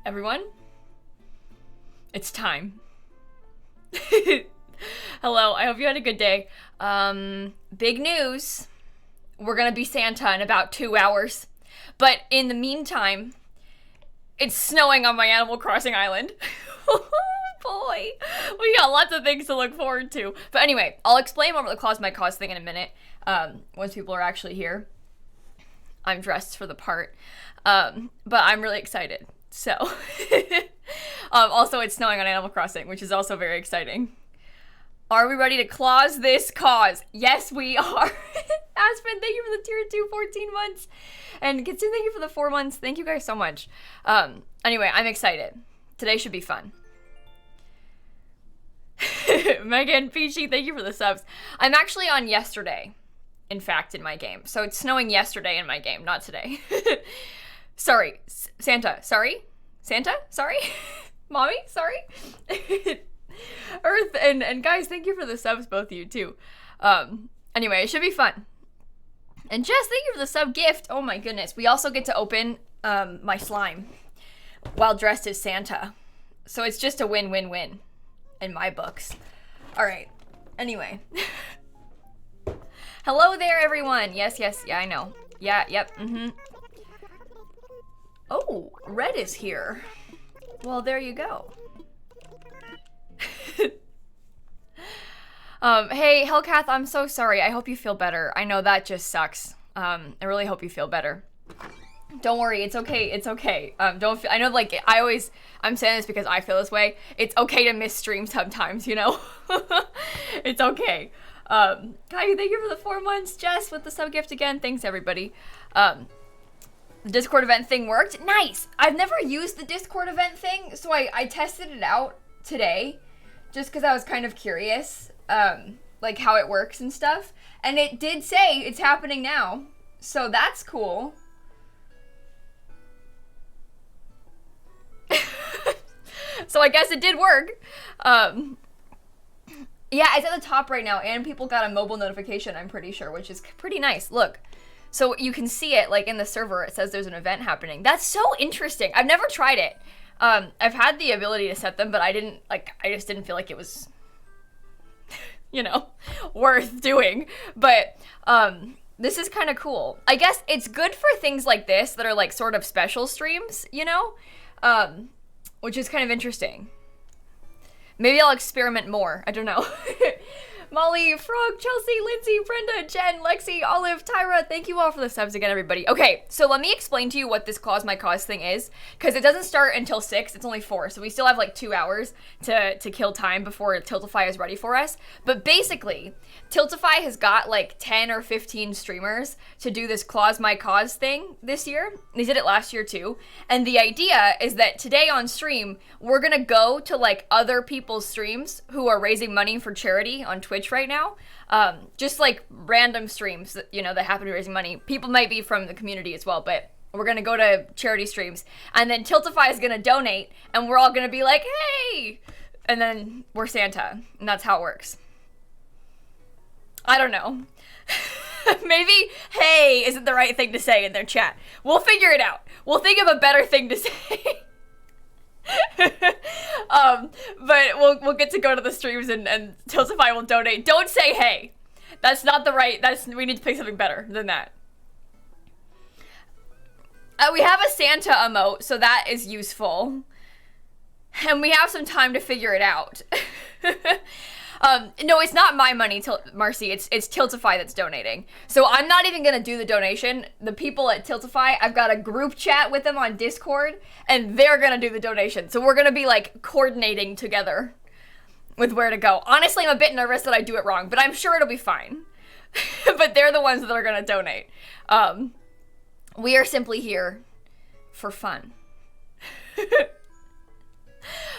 Everyone, it's time. Hello, I hope you had a good day. Big news. We're gonna be Santa in about 2 hours. But in the meantime, it's snowing on my Animal Crossing island. Oh boy. We got lots of things to look forward to. But anyway, I'll explain more about the Claus My Cause thing in a minute, once people are actually here. I'm dressed for the part. But I'm really excited. So, also it's snowing on Animal Crossing, which is also very exciting. Are we ready to Claus this cause? Yes, we are. Aspen, thank you for the tier 2 14 months. And Kitsu, thank you for the 4 months. Thank you guys so much. Anyway, I'm excited. Today should be fun. Megan, Peachy, thank you for the subs. I'm actually on yesterday, in fact, in my game. So it's snowing yesterday in my game, not today. Sorry, Santa, sorry? Santa, sorry? Mommy, sorry? Earth, and guys, thank you for the subs, both of you, too. Anyway, it should be fun. And Jess, thank you for the sub gift. Oh my goodness. We also get to open my slime while dressed as Santa. So it's just a win-win-win in my books. All right. Anyway. Hello there, everyone. Yes, yeah, I know. Yeah, yep, Oh, Red is here. Well, there you go. Hey, Hellcath, I'm so sorry. I hope you feel better. I know that just sucks. I really hope you feel better. Don't worry, it's okay, it's okay. Don't feel, I know, like, I'm saying this because I feel this way. It's okay to miss streams sometimes, you know? It's okay. Kai, thank you for the 4 months. Jess with the sub gift again. Thanks, everybody. The Discord event thing worked. Nice! I've never used the Discord event thing, so I tested it out today just because I was kind of curious, like how it works and stuff. And it did say it's happening now, so that's cool. So I guess it did work. Yeah, it's at the top right now, and people got a mobile notification, I'm pretty sure, which is pretty nice. Look. So you can see it, like, in the server, it says there's an event happening. That's so interesting. I've never tried it. I've had the ability to set them, but I just didn't feel like it was, you know, worth doing. But, this is kind of cool. I guess it's good for things like this that are, like, sort of special streams, you know? Which is kind of interesting. Maybe I'll experiment more. I don't know. Molly, Frog, Chelsea, Lindsay, Brenda, Jen, Lexi, Olive, Tyra, thank you all for the subs again, everybody. Okay, so let me explain to you what this Claus My Cause thing is, because it doesn't start until 6, it's only 4, so we still have like 2 hours to kill time before Tiltify is ready for us. But basically, Tiltify has got like 10 or 15 streamers to do this Claus My Cause thing this year. They did it last year too. And the idea is that today on stream, we're gonna go to like other people's streams who are raising money for charity on Twitch right now. Just like random streams that, you know, that happen to be raising money. People might be from the community as well, but we're gonna go to charity streams, and then Tiltify is gonna donate, and we're all gonna be like, hey! And then we're Santa, and that's how it works. I don't know. Maybe hey isn't the right thing to say in their chat. We'll figure it out. We'll think of a better thing to say. But we'll get to go to the streams and Tiltify will donate. Don't say hey. That's not the right, we need to pick something better than that. We have a Santa emote, so that is useful. And we have some time to figure it out. No, it's not my money, Marcy. It's Tiltify that's donating. So I'm not even gonna do the donation. The people at Tiltify, I've got a group chat with them on Discord, and they're gonna do the donation. So we're gonna be like coordinating together with where to go. Honestly, I'm a bit nervous that I do it wrong, but I'm sure it'll be fine. But they're the ones that are gonna donate. We are simply here for fun.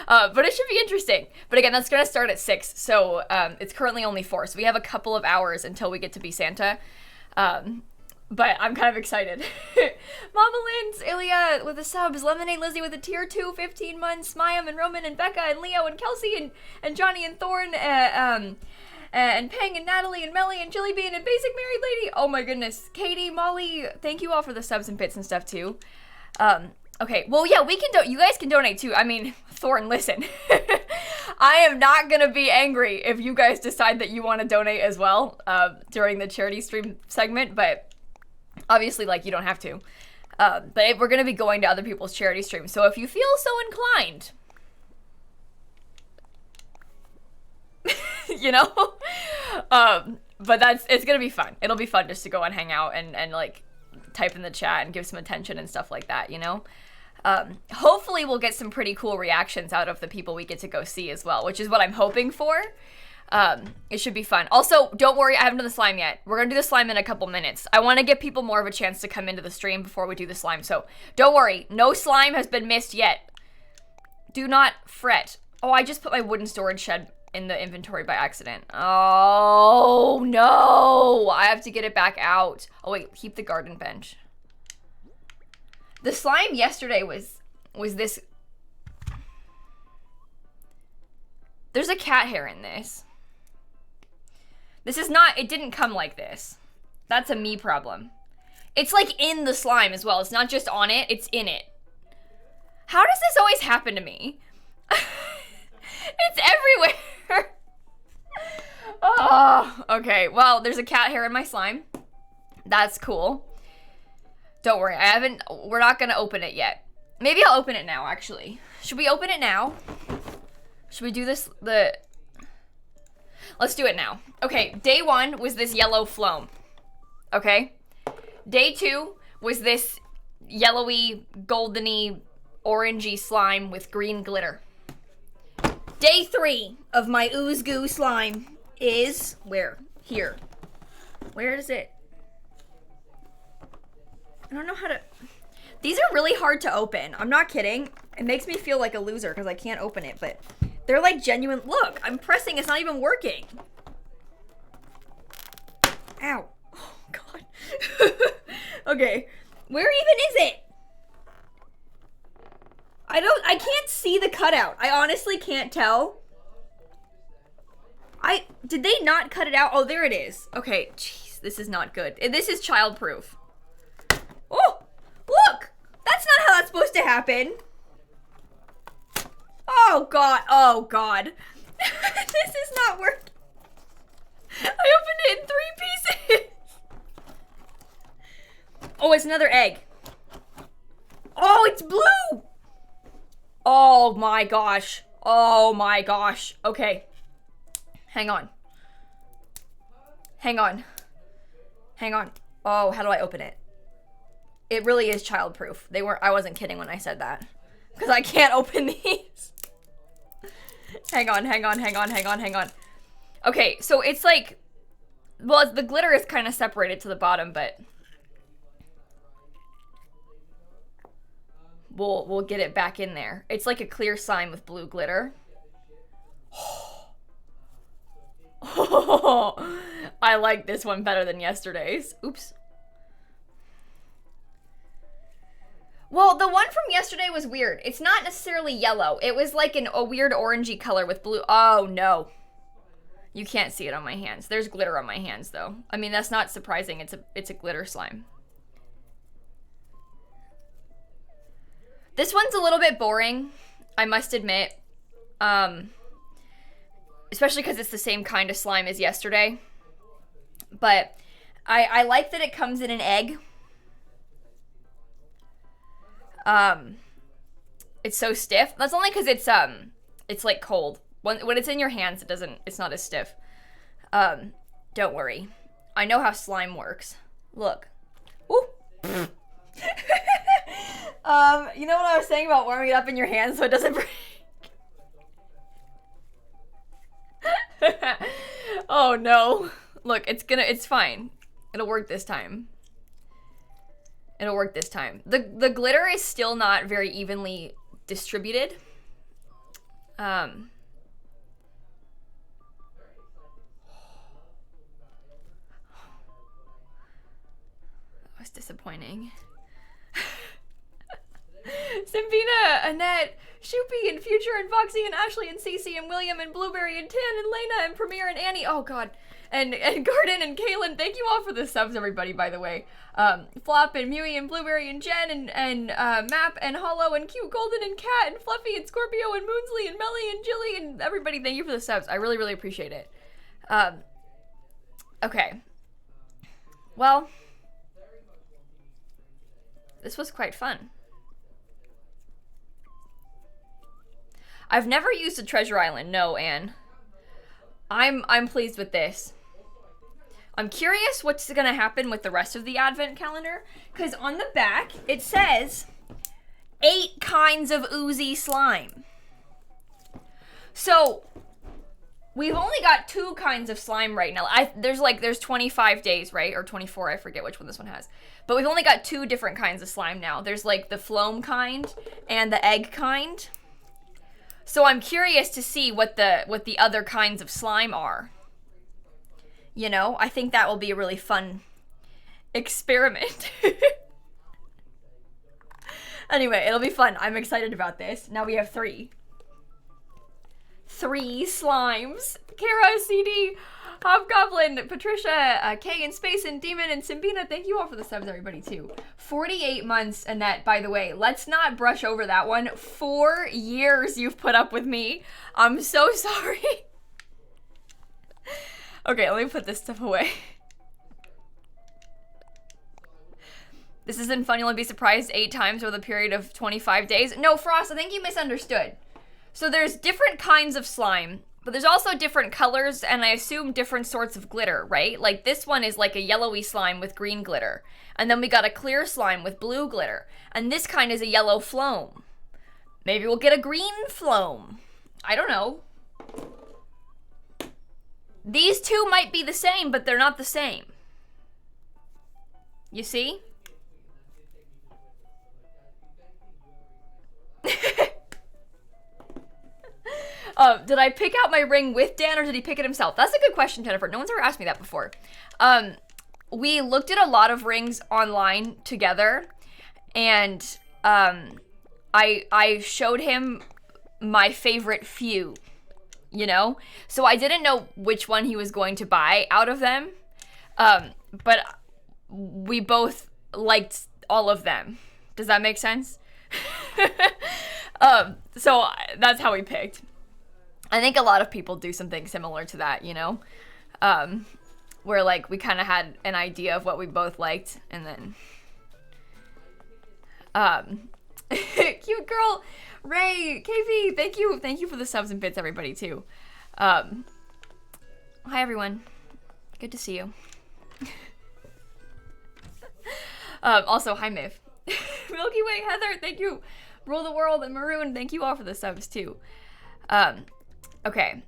But it should be interesting. But again, that's gonna start at 6, so it's currently only 4, so we have a couple of hours until we get to be Santa. But I'm kind of excited. Mama Linz, Ilya with the subs, Lemonade Lizzie with a tier 2, 15 months, Mayam and Roman and Becca and Leo and Kelsey and Johnny and Thorn, and Peng and Natalie and Melly and Jillybean and Basic Married Lady. Oh my goodness. Katie, Molly, thank you all for the subs and bits and stuff too. Okay, well, yeah, we can you guys can donate too. I mean, Thorn, listen. I am not gonna be angry if you guys decide that you want to donate as well during the charity stream segment, but obviously, like, you don't have to. But we're gonna be going to other people's charity streams, so if you feel so inclined, you know, but it's gonna be fun. It'll be fun just to go and hang out and like type in the chat and give some attention and stuff like that, you know. Hopefully we'll get some pretty cool reactions out of the people we get to go see as well, which is what I'm hoping for. It should be fun. Also, don't worry, I haven't done the slime yet. We're gonna do the slime in a couple minutes. I want to give people more of a chance to come into the stream before we do the slime, so don't worry, no slime has been missed yet. Do not fret. Oh, I just put my wooden storage shed in the inventory by accident. Oh no, I have to get it back out. Oh wait, keep the garden bench. The slime yesterday was this. There's a cat hair in this. This is not, it didn't come like this. That's a me problem. It's like in the slime as well. It's not just on it, it's in it. How does this always happen to me? It's everywhere. Oh, okay. Well, there's a cat hair in my slime. That's cool. Don't worry, we're not gonna open it yet. Maybe I'll open it now, actually. Should we open it now? Should we do this, let's do it now. Okay, day 1 was this yellow phloem. Okay? Day 2 was this yellowy, goldeny, orangey slime with green glitter. Day 3 of my ooze goo slime is, where? Here. Where is it? I don't know how to... These are really hard to open. I'm not kidding. It makes me feel like a loser because I can't open it, but they're like genuine... Look, I'm pressing. It's not even working. Ow. Oh, God. Okay. Where even is it? I can't see the cutout. I honestly can't tell. Did they not cut it out? Oh, there it is. Okay. Jeez, this is not good. This is child-proof. Oh, look! That's not how that's supposed to happen. Oh, God. Oh, God. This is not working. I opened it in 3 pieces. Oh, it's another egg. Oh, it's blue. Oh, my gosh. Oh, my gosh. Okay. Hang on. Hang on. Hang on. Oh, how do I open it? It really is child-proof. I wasn't kidding when I said that. Because I can't open these. Hang on. Okay, so it's like... Well, the glitter is kind of separated to the bottom, but... We'll get it back in there. It's like a clear slime with blue glitter. Oh, I like this one better than yesterday's. Oops. Well, the one from yesterday was weird. It's not necessarily yellow. It was like a weird orangey color with blue. Oh, no. You can't see it on my hands. There's glitter on my hands, though. I mean, that's not surprising. It's a glitter slime. This one's a little bit boring, I must admit. Especially because it's the same kind of slime as yesterday. But I like that it comes in an egg. It's so stiff. That's only because it's like cold. When it's in your hands, it's not as stiff. Don't worry. I know how slime works. Look. Ooh. You know what I was saying about warming it up in your hands so it doesn't break? Oh no. Look, it's fine. It'll work this time. It'll work this time. The glitter is still not very evenly distributed. That was disappointing. Simpina, Annette, Shoopy, and Future, and Foxy, and Ashley, and Cece, and William, and Blueberry, and Tan, and Lena, and Premier, and Annie. Oh, God. and Gordon and Kaylin, thank you all for the subs, everybody, by the way. Flop and Mewy and Blueberry and Jen and Map and Hollow and Cute Golden and Cat and Fluffy and Scorpio and Moonsley and Melly and Jilly and everybody, thank you for the subs. I really, really appreciate it. Okay. Well, this was quite fun. I've never used a treasure island, no, Anne. I'm pleased with this. I'm curious what's gonna happen with the rest of the advent calendar, because on the back it says 8 kinds of oozy slime. So we've only got 2 kinds of slime right now. There's 25 days, right? Or 24, I forget which one this one has. But we've only got 2 different kinds of slime now. There's like the phloem kind and the egg kind. So I'm curious to see what the other kinds of slime are. You know, I think that will be a really fun experiment. Anyway, it'll be fun. I'm excited about this. Now we have 3. 3 slimes. Kara, CD, Hobgoblin, Patricia, Kay and Space and Demon and Simbina. Thank you all for the subs, everybody, too. 48 months, Annette, by the way. Let's not brush over that one. 4 years you've put up with me. I'm so sorry. Okay, let me put this stuff away. This isn't fun. You'll only be surprised 8 times over the period of 25 days. No, Frost, I think you misunderstood. So there's different kinds of slime, but there's also different colors, and I assume different sorts of glitter, right? Like this one is like a yellowy slime with green glitter. And then we got a clear slime with blue glitter. And this kind is a yellow phloem. Maybe we'll get a green phloem. I don't know. These 2 might be the same, but they're not the same. You see? Did I pick out my ring with Dan, or did he pick it himself? That's a good question, Jennifer. No one's ever asked me that before. We looked at a lot of rings online together, and I showed him my favorite few, you know? So I didn't know which one he was going to buy out of them, but we both liked all of them. Does that make sense? So that's how we picked. I think a lot of people do something similar to that, you know? Where, like, we kind of had an idea of what we both liked, and then... Cute girl! Ray! KV! Thank you for the subs and bits, everybody, too. Hi, everyone. Good to see you. Also, hi, Miv. Milky Way, Heather, thank you. Rule the World and Maroon, thank you all for the subs, too. Okay.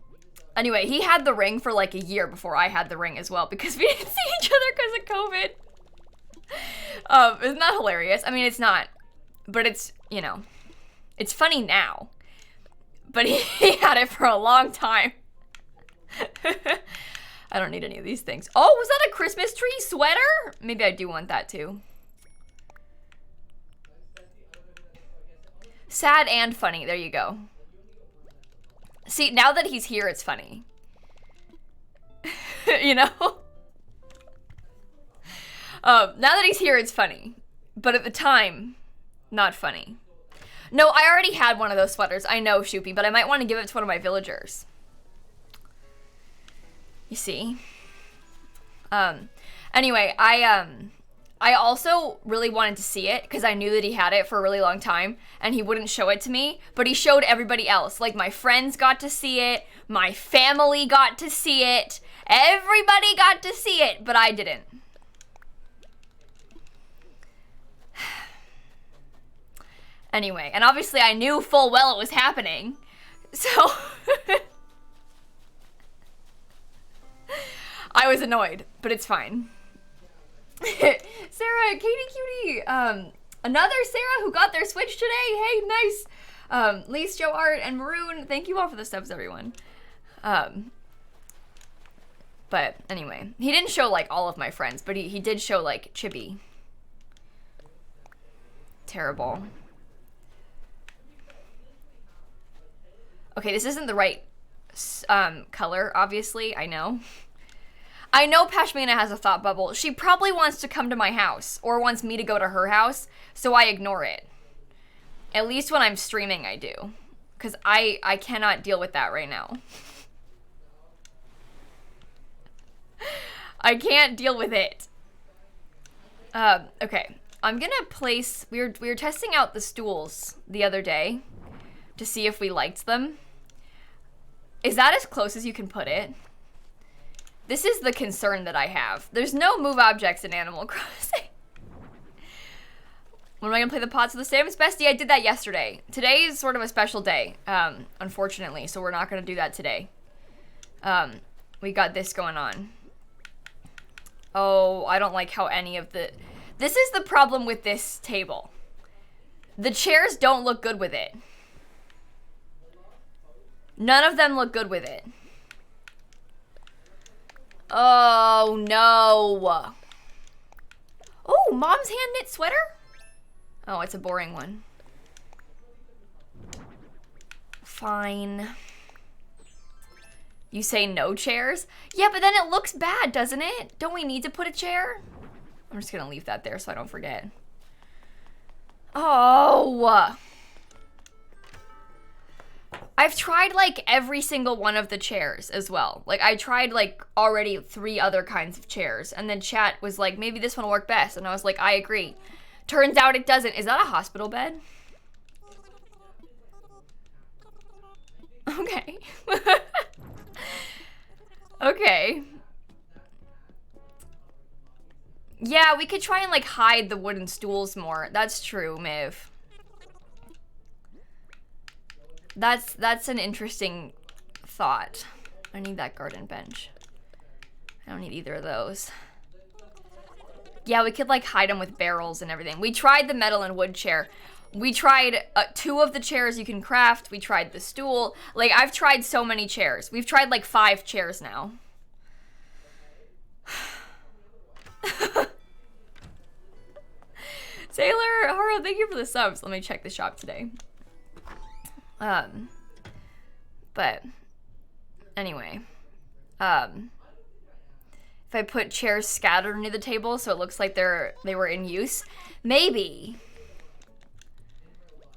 Anyway, he had the ring for like a year before I had the ring as well, because we didn't see each other because of COVID. Isn't that hilarious? I mean, it's not, but it's, you know, it's funny now. But he had it for a long time. I don't need any of these things. Oh, was that a Christmas tree sweater? Maybe I do want that too. Sad and funny, there you go. See, now that he's here, it's funny. You know? Now that he's here, it's funny. But at the time, not funny. No, I already had one of those sweaters. I know, Shoopy, but I might want to give it to one of my villagers. You see? Anyway, I also really wanted to see it because I knew that he had it for a really long time and he wouldn't show it to me, but he showed everybody else. Like, my friends got to see it, my family got to see it, everybody got to see it, but I didn't. Anyway, and obviously I knew full well it was happening, so I was annoyed, but it's fine. Sarah, Katie Cutie, another Sarah who got their Switch today. Hey, nice. Lise, Joe Art, and Maroon. Thank you all for the subs, everyone. But anyway, he didn't show like all of my friends, but he did show like Chibi. Terrible. Okay, this isn't the right color, obviously, I know. I know Pashmina has a thought bubble. She probably wants to come to my house or wants me to go to her house, so I ignore it. At least when I'm streaming, I do. Because I cannot deal with that right now. I can't deal with it. Okay. I'm gonna place... We were testing out the stools the other day to see if we liked them. Is that as close as you can put it? This is the concern that I have. There's no move objects in Animal Crossing. When am I gonna play the pots of the Sims? Bestie, I did that yesterday. Today is sort of a special day, unfortunately, so we're not gonna do that today. We got this going on. Oh, I don't like how any of the... This is the problem with this table. The chairs don't look good with it. None of them look good with it. Oh, no. Oh, mom's hand knit sweater? Oh, it's a boring one. Fine. You say no chairs? Yeah, but then it looks bad, doesn't it? Don't we need to put a chair? I'm just gonna leave that there so I don't forget. Oh. I've tried like every single one of the chairs as well. Like I tried like already 3 other kinds of chairs and then chat was like, maybe this one will work best. And I was like, I agree. Turns out it doesn't. Is that a hospital bed? Okay. Okay. Yeah, we could try and like hide the wooden stools more. That's true, Miv. That's an interesting thought. I need that garden bench. I don't need either of those. Yeah, we could like hide them with barrels and everything. We tried the metal and wood chair. We tried 2 of the chairs you can craft. We tried the stool. Like, I've tried so many chairs. We've tried like 5 chairs now. Sailor Haro, thank you for the subs. Let me check the shop today. But anyway, if I put chairs scattered near the table so it looks like they were in use, maybe.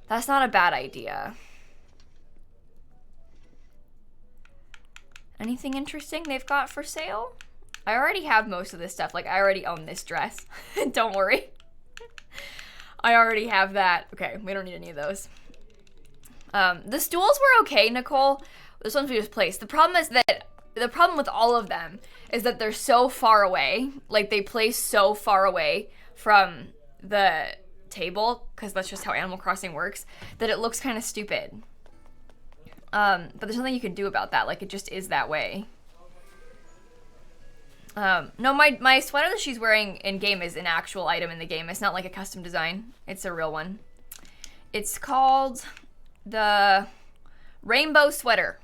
That's not a bad idea. Anything interesting they've got for sale? I already have most of this stuff. Like, I already own this dress. Don't worry. I already have that. Okay, we don't need any of those. The stools were okay, Nicole. This one's we just placed. The problem with all of them is that they're so far away. Like, they place so far away from the table, because that's just how Animal Crossing works, that it looks kind of stupid. But there's nothing you can do about that. Like, it just is that way. No, my sweater that she's wearing in-game is an actual item in the game. It's not like a custom design. It's a real one. It's called the Rainbow Sweater.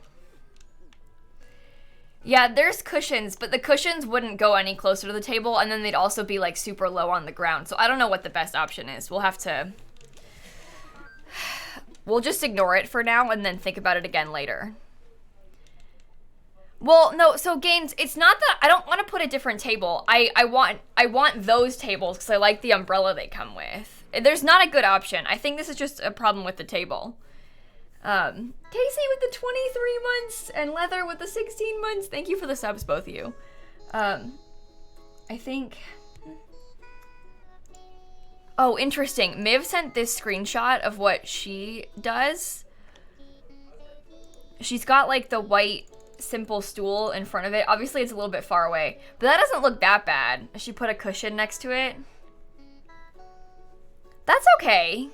Yeah, there's cushions, but the cushions wouldn't go any closer to the table, and then they'd also be, like, super low on the ground. So I don't know what the best option is. We'll have to... We'll just ignore it for now and then think about it again later. Well, no, so Gaines, it's not that I don't want to put a different table. I want those tables because I like the umbrella they come with. There's not a good option. I think this is just a problem with the table. Casey with the 23 months and Leather with the 16 months. Thank you for the subs, both of you. I think... Oh, interesting. Miv sent this screenshot of what she does. She's got, like, the white simple stool in front of it. Obviously, it's a little bit far away, but that doesn't look that bad. She put a cushion next to it. That's okay.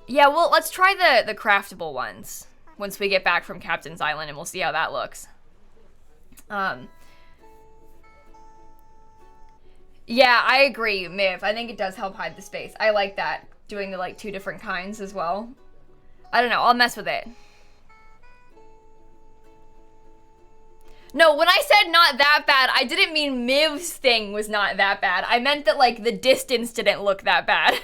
Yeah, well, let's try the craftable ones once we get back from Captain's Island, and we'll see how that looks. Yeah, I agree, Miv. I think it does help hide the space. I like that, doing the, like, 2 different kinds as well. I don't know, I'll mess with it. No, when I said not that bad, I didn't mean Miv's thing was not that bad. I meant that, like, the distance didn't look that bad.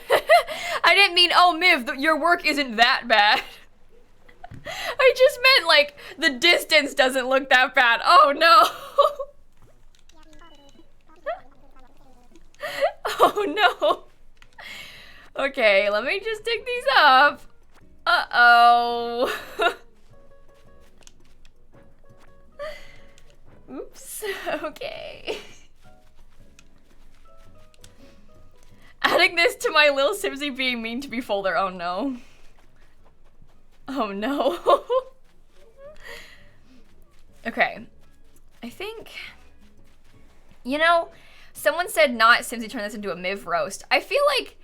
I didn't mean, oh, Miv, your work isn't that bad. I just meant, like, the distance doesn't look that bad. Oh, no. Oh, no. Okay, let me just dig these up. Uh-oh. Oops. Okay. Adding this to my lilsimsie being mean to me folder. Oh, no. Oh, no. Okay. I think... You know, someone said not Simsie turn this into a Miv roast. I feel like,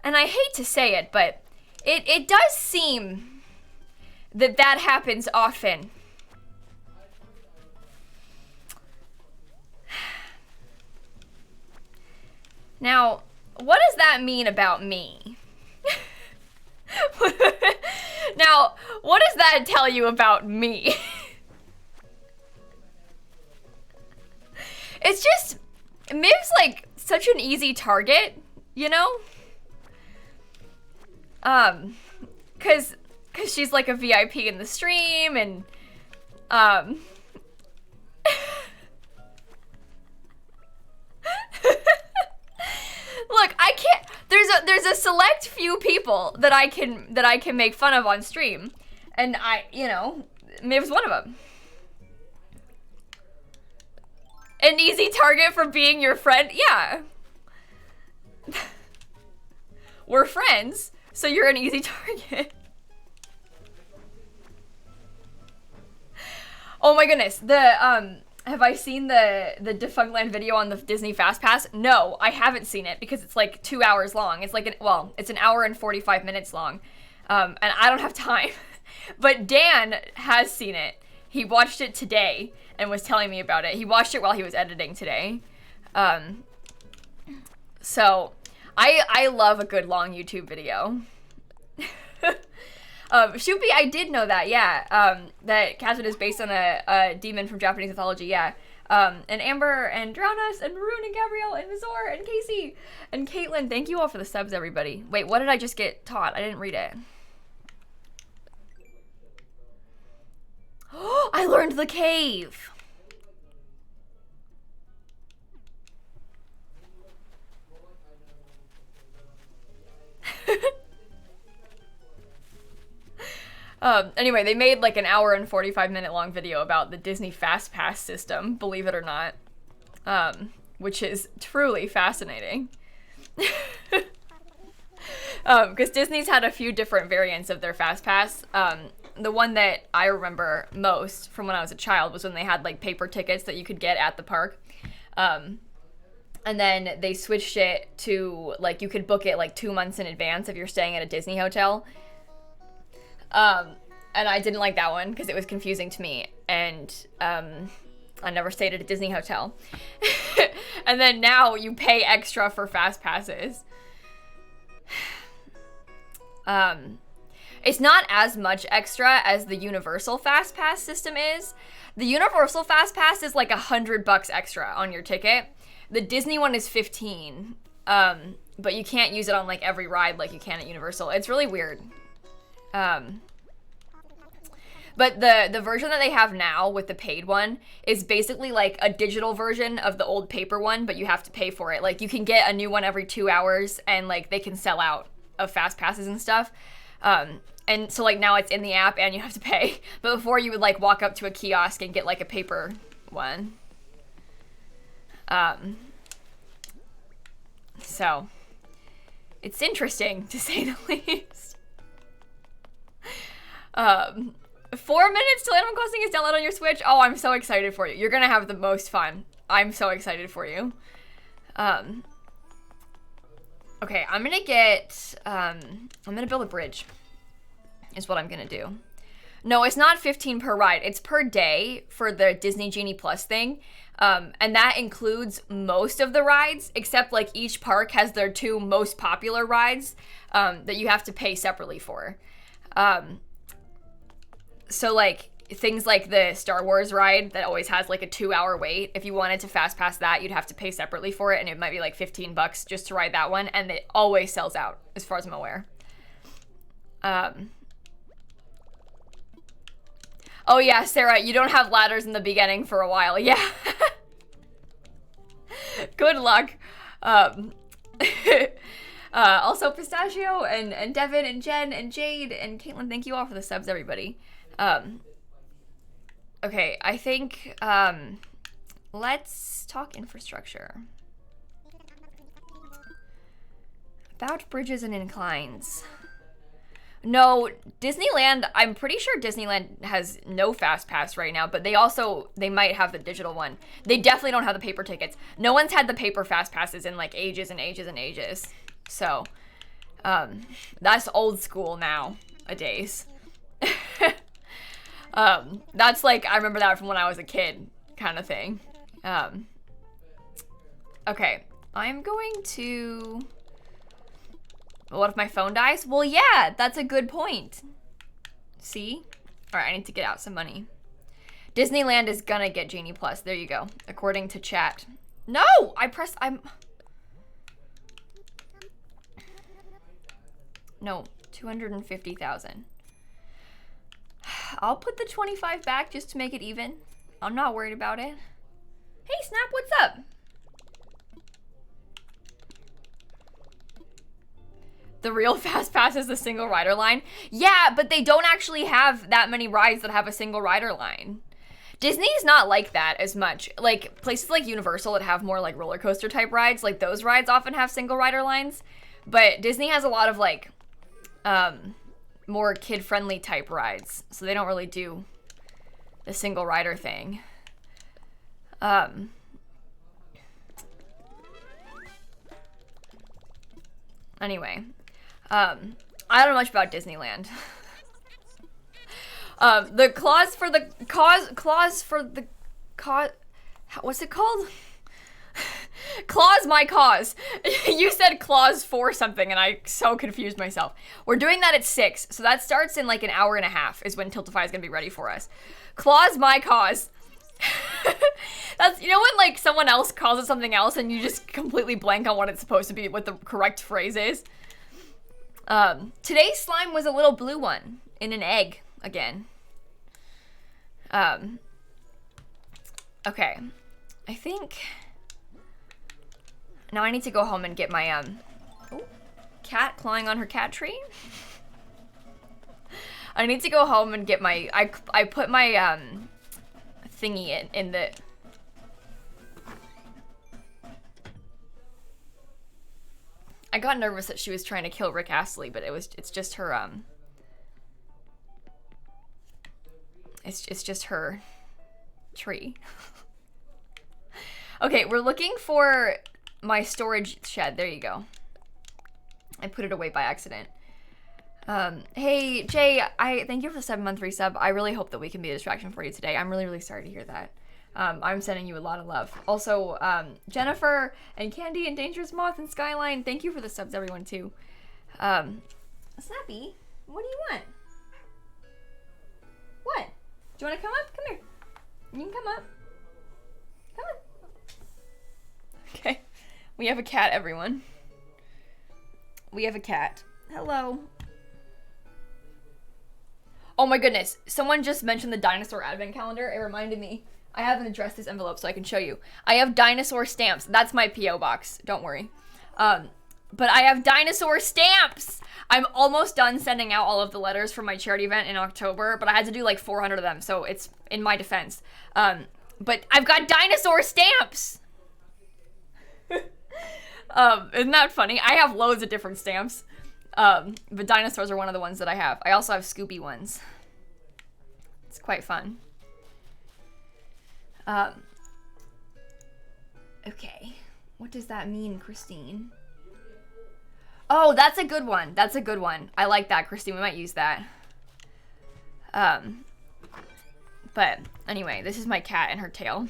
and I hate to say it, but it does seem that that happens often. Now, what does that mean about me? Now, what does that tell you about me? It's just, Miv's like such an easy target, you know? Cause she's like a VIP in the stream and, look, I can't, there's a select few people that I can make fun of on stream. And you know, Miv's one of them. An easy target for being your friend? Yeah. We're friends, so you're an easy target. Oh my goodness, have I seen the Defunctland video on the Disney Fast Pass? No, I haven't seen it because it's like 2 hours long. It's like, it's an hour and 45 minutes long. And I don't have time. But Dan has seen it. He watched it today and was telling me about it. He watched it while he was editing today. So I love a good long YouTube video. Shupi, I did know that, yeah. That Catherine is based on a demon from Japanese mythology, yeah. And Amber and Drown Us and Maroon and Gabrielle and Mizor and Casey and Caitlin, thank you all for the subs, everybody. Wait, what did I just get taught? I didn't read it. Oh, I learned the cave. Anyway, they made like an hour and 45-minute long video about the Disney Fast Pass system, believe it or not, which is truly fascinating. Because Disney's had a few different variants of their Fast Pass. The one that I remember most from when I was a child was when they had like paper tickets that you could get at the park. And then they switched it to like you could book it like 2 months in advance if you're staying at a Disney hotel. And I didn't like that one because it was confusing to me, and I never stayed at a Disney hotel. And then now you pay extra for Fast Passes. It's not as much extra as the Universal Fast Pass system is. The Universal Fast Pass is like $100 extra on your ticket. The Disney one is 15, but you can't use it on like every ride like you can at Universal. It's really weird. But the version that they have now with the paid one is basically like a digital version of the old paper one, but you have to pay for it. Like you can get a new one every 2 hours and like they can sell out of Fast Passes and stuff. And so like now it's in the app and you have to pay. But before you would like walk up to a kiosk and get like a paper one. So it's interesting to say the least. 4 minutes till Animal Crossing is downloaded on your Switch. Oh, I'm so excited for you. You're gonna have the most fun. I'm so excited for you. Okay, I'm gonna build a bridge, is what I'm gonna do. No, it's not 15 per ride. It's per day for the Disney Genie Plus thing. And that includes most of the rides, except like each park has their 2 most popular rides that you have to pay separately for. So like things like the Star Wars ride that always has like a 2-hour wait. If you wanted to Fast Pass that, you'd have to pay separately for it, and it might be like $15 just to ride that one, and it always sells out as far as I'm aware. Oh yeah, Sarah, you don't have ladders in the beginning for a while. Yeah. Good luck. Also Pistachio and Devin and Jen and Jade and Caitlin, thank you all for the subs, everybody. Okay, I think, let's talk infrastructure. About bridges and inclines. No, Disneyland, I'm pretty sure Disneyland has no fast pass right now, but they might have the digital one. They definitely don't have the paper tickets. No one's had the paper fast passes in like ages and ages and ages. So, that's old school nowadays. That's like, I remember that from when I was a kid kind of thing. Okay, I'm going to... What if my phone dies? Well, yeah, that's a good point. See? All right, I need to get out some money. Disneyland is gonna get Genie Plus. There you go. According to chat. No! No, 250,000. I'll put the 25 back just to make it even. I'm not worried about it. Hey, Snap, what's up? The real fast pass is the single rider line. Yeah, but they don't actually have that many rides that have a single rider line. Disney's not like that as much. Like places like Universal that have more like roller coaster type rides, like those rides often have single rider lines. But Disney has a lot of like more kid-friendly type rides, so they don't really do the single rider thing. Anyway. I don't know much about Disneyland. The clause for the cause, what's it called? Claus My Cause. You said clause for something and I so confused myself. We're doing that at 6, so that starts in like an hour and a half is when Tiltify is gonna be ready for us. Claus My Cause. That's, you know when like someone else calls it something else and you just completely blank on what it's supposed to be, what the correct phrase is? Today's slime was a little blue one in an egg again. Okay. I think now I need to go home and get my, cat clawing on her cat tree. I need to go home and get my, I put my, thingy in the, I got nervous that she was trying to kill Rick Astley, but it's just her, it's just her tree. Okay, we're looking for my storage shed. There you go. I put it away by accident. Hey, Jay, I thank you for the 7-month resub. I really hope that we can be a distraction for you today. I'm really, really sorry to hear that. I'm sending you a lot of love. Also, Jennifer and Candy and Dangerous Moth and Skyline, thank you for the subs, everyone, too. Snappy, what do you want? What? Do you want to come up? Come here. You can come up. Come on. Okay. We have a cat, everyone. We have a cat. Hello. Oh my goodness. Someone just mentioned the dinosaur advent calendar. It reminded me. I haven't addressed this envelope so I can show you. I have dinosaur stamps. That's my P.O. box. Don't worry. But I have dinosaur stamps! I'm almost done sending out all of the letters for my charity event in October, but I had to do like 400 of them, so it's in my defense. But I've got dinosaur stamps! Isn't that funny? I have loads of different stamps. But dinosaurs are one of the ones that I have. I also have Scooby ones. It's quite fun. Okay. What does that mean, Christine? Oh, that's a good one. That's a good one. I like that, Christine. We might use that. But anyway, this is my cat and her tail.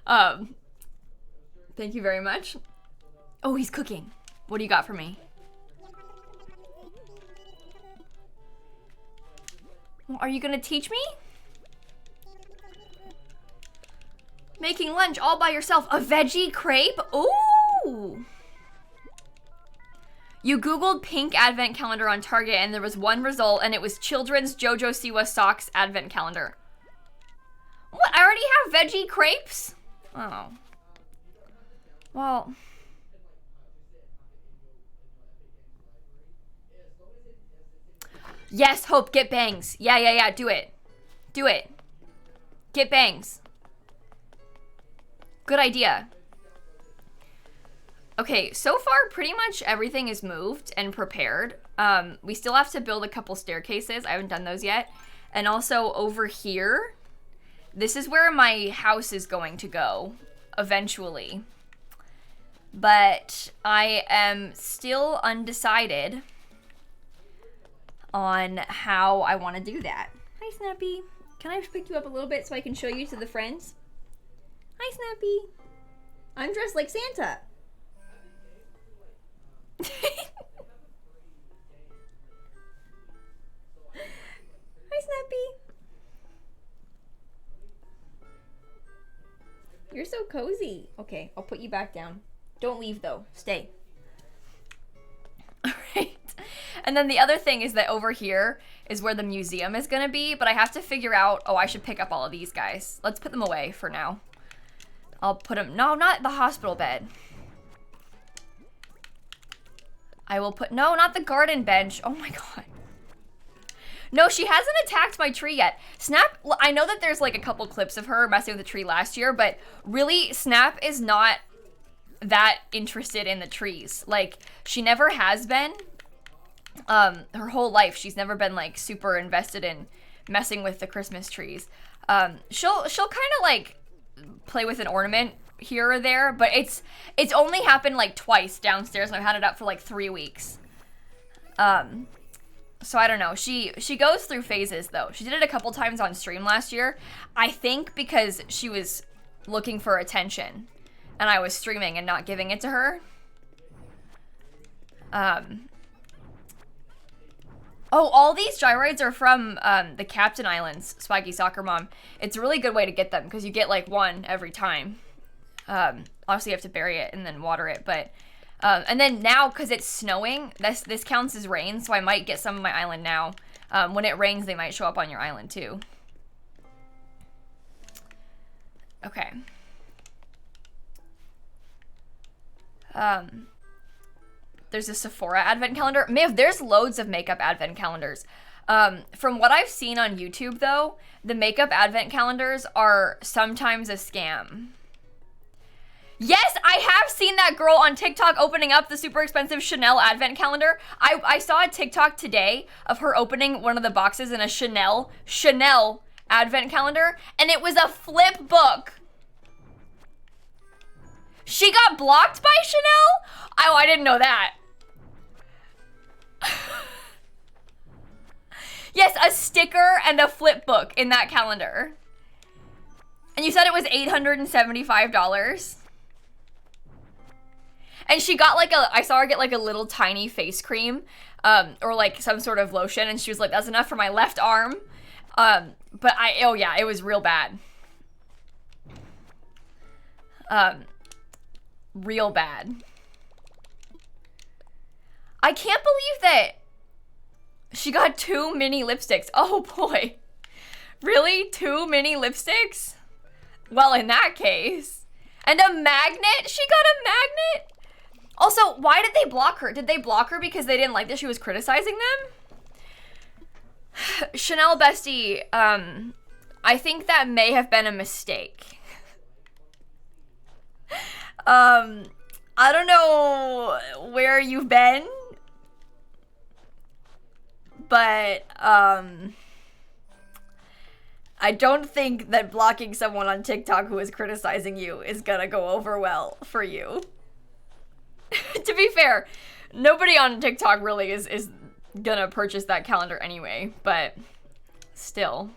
Thank you very much. Oh, he's cooking. What do you got for me? Are you gonna teach me? Making lunch all by yourself. A veggie crepe? Ooh! You Googled pink advent calendar on Target and there was one result and it was children's JoJo Siwa socks advent calendar. What? I already have veggie crepes? Oh. Well. Yes, Hope, get bangs. Yeah, do it. Do it. Get bangs. Good idea. Okay, so far pretty much everything is moved and prepared. We still have to build a couple staircases. I haven't done those yet. And also over here, this is where my house is going to go eventually. But I am still undecided on how I want to do that. Hi, Snappy. Can I pick you up a little bit so I can show you to the friends? Hi, Snappy. I'm dressed like Santa. Hi, Snappy. You're so cozy. Okay, I'll put you back down. Don't leave though. Stay. All right. And then the other thing is that over here is where the museum is gonna be, but I have to figure out, oh, I should pick up all of these guys. Let's put them away for now. I'll put them, no, not the hospital bed. I will put, no, not the garden bench. Oh my God. No, she hasn't attacked my tree yet. Snap, I know that there's like a couple clips of her messing with the tree last year, but really Snap is not that interested in the trees. Like, she never has been. Her whole life, she's never been like super invested in messing with the Christmas trees. She'll kind of like play with an ornament here or there, but it's only happened like twice downstairs and I've had it up for like 3 weeks. So I don't know. She goes through phases though. She did it a couple times on stream last year. I think because she was looking for attention and I was streaming and not giving it to her. Oh, all these gyroids are from the Captain Islands, Swaggy Soccer Mom. It's a really good way to get them because you get like one every time. Obviously you have to bury it and then water it, but and then now because it's snowing, this counts as rain, so I might get some of my island now. When it rains, they might show up on your island too. Okay. There's a Sephora advent calendar. Maeve, there's loads of makeup advent calendars. From what I've seen on YouTube though, the makeup advent calendars are sometimes a scam. Yes, I have seen that girl on TikTok opening up the super expensive Chanel advent calendar. I saw a TikTok today of her opening one of the boxes in a Chanel advent calendar, and it was a flip book. She got blocked by Chanel? Oh, I didn't know that. Yes, a sticker and a flip book in that calendar. And you said it was $875? And she got like I saw her get like a little tiny face cream, or like some sort of lotion, and she was like, that's enough for my left arm. But oh yeah, it was real bad. Real bad. I can't believe that she got 2 mini lipsticks. Oh boy. Really? 2 mini lipsticks? Well, in that case. And a magnet? She got a magnet? Also, why did they block her? Did they block her because they didn't like that she was criticizing them? Chanel bestie, I think that may have been a mistake. I don't know where you've been, but I don't think that blocking someone on TikTok who is criticizing you is gonna go over well for you. To be fair, nobody on TikTok really is gonna purchase that calendar anyway, but still.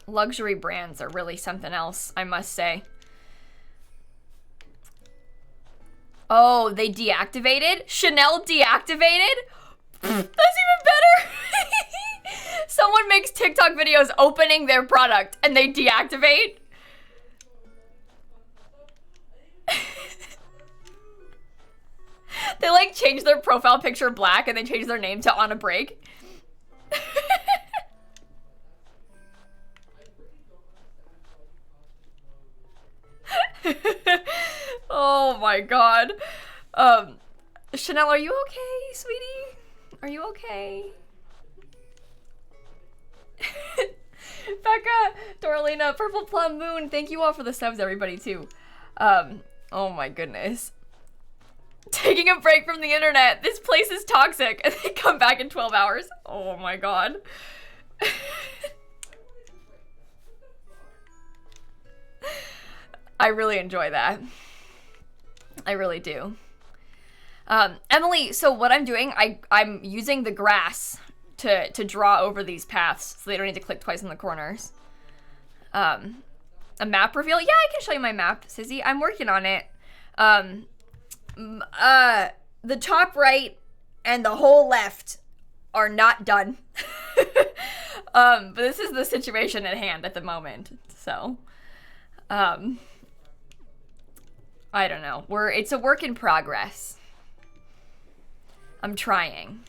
Luxury brands are really something else, I must say. Oh, they deactivated? Chanel deactivated? That's even better. Someone makes TikTok videos opening their product and they deactivate. They like change their profile picture black and they change their name to On a Break. Oh my god. Chanel, are you okay, sweetie? Are you okay? Becca, Doralina, Purple Plum Moon, thank you all for the subs, everybody, too. Oh my goodness. Taking a break from the internet. This place is toxic. And they come back in 12 hours. Oh my god. I really enjoy that. I really do. Emily, so what I'm doing, I'm using the grass to draw over these paths so they don't need to click twice in the corners. A map reveal? Yeah, I can show you my map, Sizzy. I'm working on it. The top right and the whole left are not done. But this is the situation at hand at the moment. So, I don't know. It's a work in progress. I'm trying.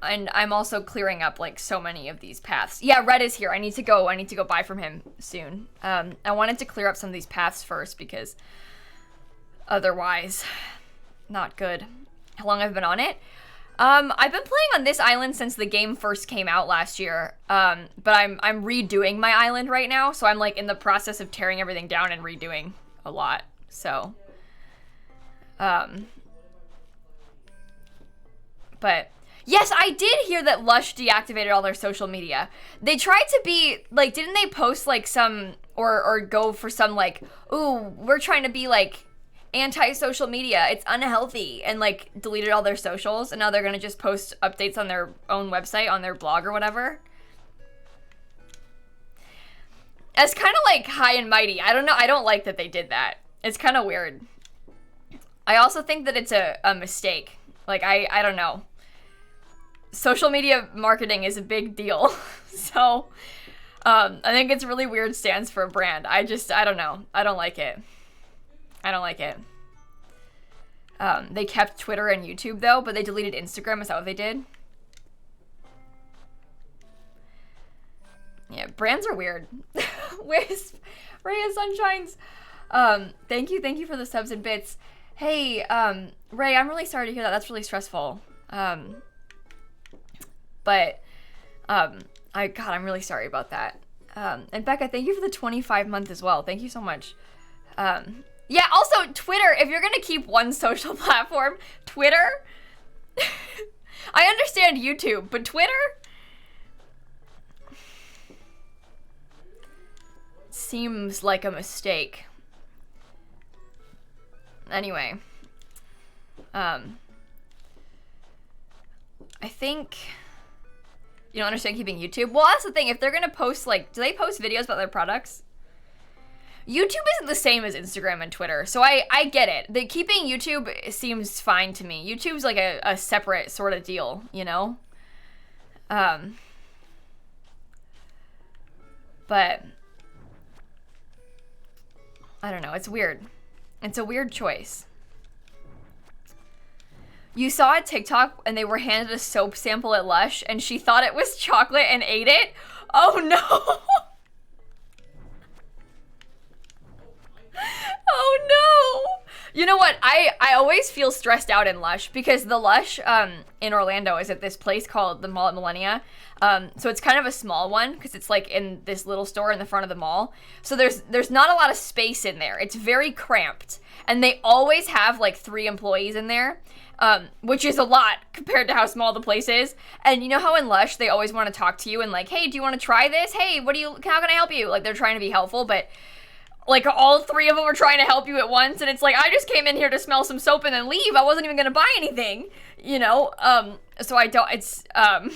And I'm also clearing up like so many of these paths. Yeah, Red is here. I need to go buy from him soon. I wanted to clear up some of these paths first because otherwise not good. How long I've been on it? I've been playing on this island since the game first came out last year. But I'm redoing my island right now, so I'm like in the process of tearing everything down and redoing a lot. So but yes, I did hear that Lush deactivated all their social media. They tried to be, like, didn't they post, like, some, or go for some, like, ooh, we're trying to be, like, anti-social media. It's unhealthy. And, like, deleted all their socials. And now they're going to just post updates on their own website, on their blog or whatever. It's kind of, like, high and mighty. I don't know. I don't like that they did that. It's kind of weird. I also think that it's a mistake. Like, I don't know. Social media marketing is a big deal. So, I think it's really weird stance for a brand. I don't know. I don't like it. I don't like it. They kept Twitter and YouTube, though, but they deleted Instagram. Is that what they did? Yeah, brands are weird. Where's Rhea Sunshines? Thank you for the subs and bits. Hey, Ray, I'm really sorry to hear that. That's really stressful. But, I'm really sorry about that. And Becca, thank you for the 25-month as well. Thank you so much. Yeah, also, Twitter, if you're gonna keep one social platform, Twitter, I understand YouTube, but Twitter seems like a mistake. Anyway, I think you don't understand keeping YouTube. Well, that's the thing. If they're gonna post, like, do they post videos about their products? YouTube isn't the same as Instagram and Twitter, so I get it. The keeping YouTube seems fine to me. YouTube's like a separate sort of deal, you know? But I don't know. It's weird. It's a weird choice. You saw a TikTok and they were handed a soap sample at Lush and she thought it was chocolate and ate it? Oh no! Oh no! You know what? I always feel stressed out in Lush because the Lush in Orlando is at this place called the Mall at Millennia. So it's kind of a small one because it's like in this little store in the front of the mall. So there's not a lot of space in there. It's very cramped. And they always have like 3 employees in there, which is a lot compared to how small the place is. And you know how in Lush they always want to talk to you and like, hey, do you want to try this? Hey, how can I help you? Like they're trying to be helpful, but like all 3 of them are trying to help you at once, and it's like, I just came in here to smell some soap and then leave. I wasn't even gonna buy anything, you know? So I don't, I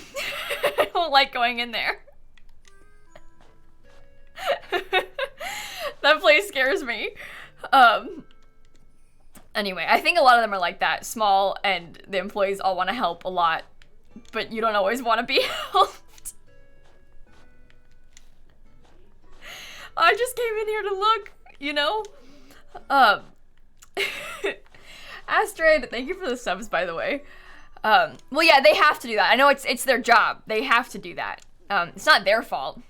don't like going in there. That place scares me. Anyway, I think a lot of them are like that, small, and the employees all want to help a lot, but you don't always want to be helped. I just came in here to look, you know? Astrid, thank you for the subs, by the way. Well, yeah, they have to do that. I know it's their job. They have to do that. It's not their fault.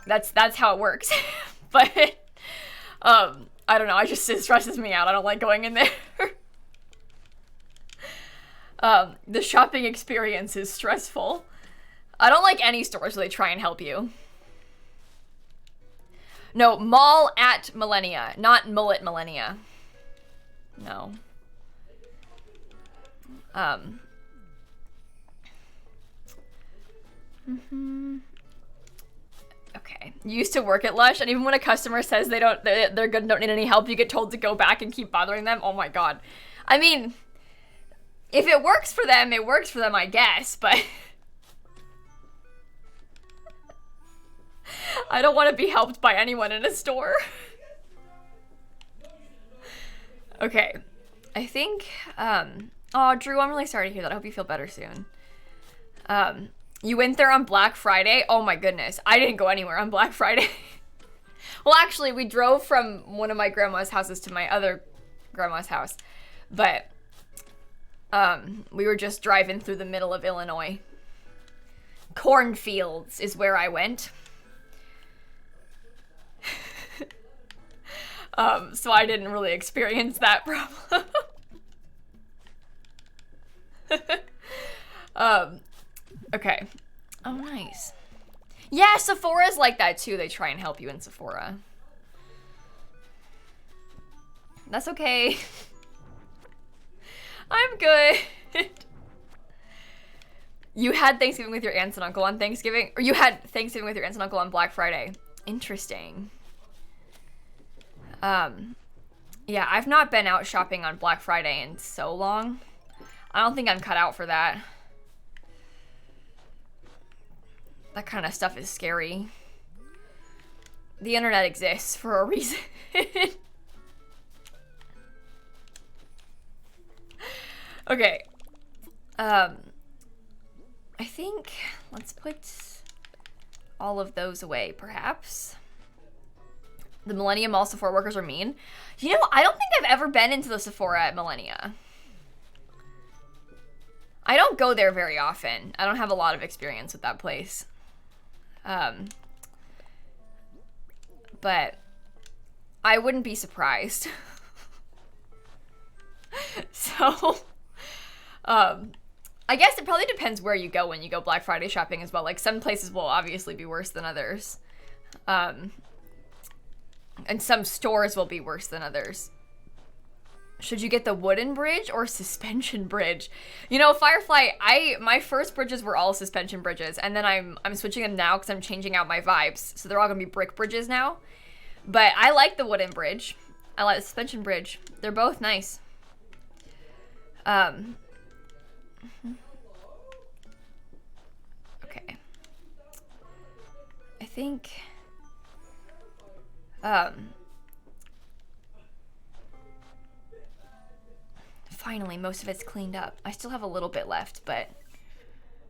That's how it works. But, I don't know. It stresses me out. I don't like going in there. The shopping experience is stressful. I don't like any stores where they try and help you. No, mall at millennia, not mullet millennia. No. Okay. You used to work at Lush, and even when a customer says they're good and don't need any help, you get told to go back and keep bothering them. Oh my god. I mean, if it works for them, it works for them, I guess, but I don't want to be helped by anyone in a store. Okay. I think, oh, Drew, I'm really sorry to hear that. I hope you feel better soon. You went there on Black Friday? Oh my goodness. I didn't go anywhere on Black Friday. Well, actually, we drove from one of my grandma's houses to my other grandma's house. But, we were just driving through the middle of Illinois. Cornfields is where I went. So I didn't really experience that problem. Okay. Oh, nice. Yeah, Sephora's like that too. They try and help you in Sephora. That's okay. I'm good. You had Thanksgiving with your aunts and uncle on Thanksgiving? Or you had Thanksgiving with your aunts and uncle on Black Friday. Interesting. Yeah, I've not been out shopping on Black Friday in so long. I don't think I'm cut out for that. That kind of stuff is scary. The internet exists for a reason. Okay. I think let's put all of those away, perhaps. The Millennia Mall Sephora workers are mean. You know, I don't think I've ever been into the Sephora at Millennia. I don't go there very often. I don't have a lot of experience with that place. But I wouldn't be surprised. So, I guess it probably depends where you go when you go Black Friday shopping as well. Like, some places will obviously be worse than others. And some stores will be worse than others. Should you get the wooden bridge or suspension bridge? You know, Firefly, my first bridges were all suspension bridges, and then I'm switching them now because I'm changing out my vibes. So they're all gonna be brick bridges now. But I like the wooden bridge. I like the suspension bridge. They're both nice. Okay. I think finally, most of it's cleaned up. I still have a little bit left, but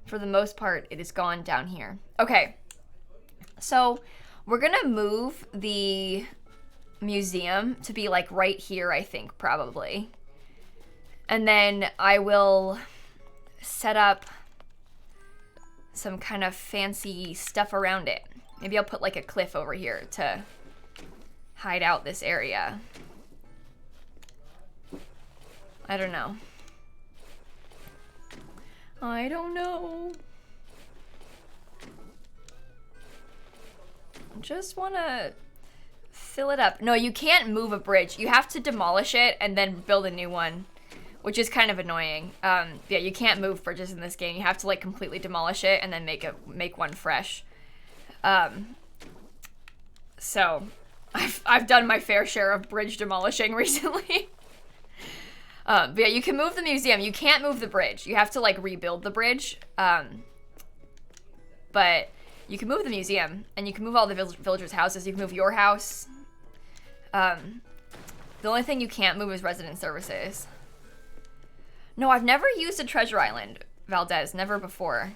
for the most part, it is gone down here. Okay, so we're gonna move the museum to be like right here, I think, probably. And then I will set up some kind of fancy stuff around it. Maybe I'll put like a cliff over here to hide out this area. I don't know. I don't know. Just wanna fill it up. No, you can't move a bridge. You have to demolish it and then build a new one, which is kind of annoying. Yeah, you can't move bridges in this game. You have to like completely demolish it and then make one fresh. So I've done my fair share of bridge demolishing recently. But yeah, you can move the museum. You can't move the bridge. You have to like rebuild the bridge. But you can move the museum and you can move all the villagers' houses. You can move your house. The only thing you can't move is resident services. No, I've never used a treasure island, Valdez. Never before.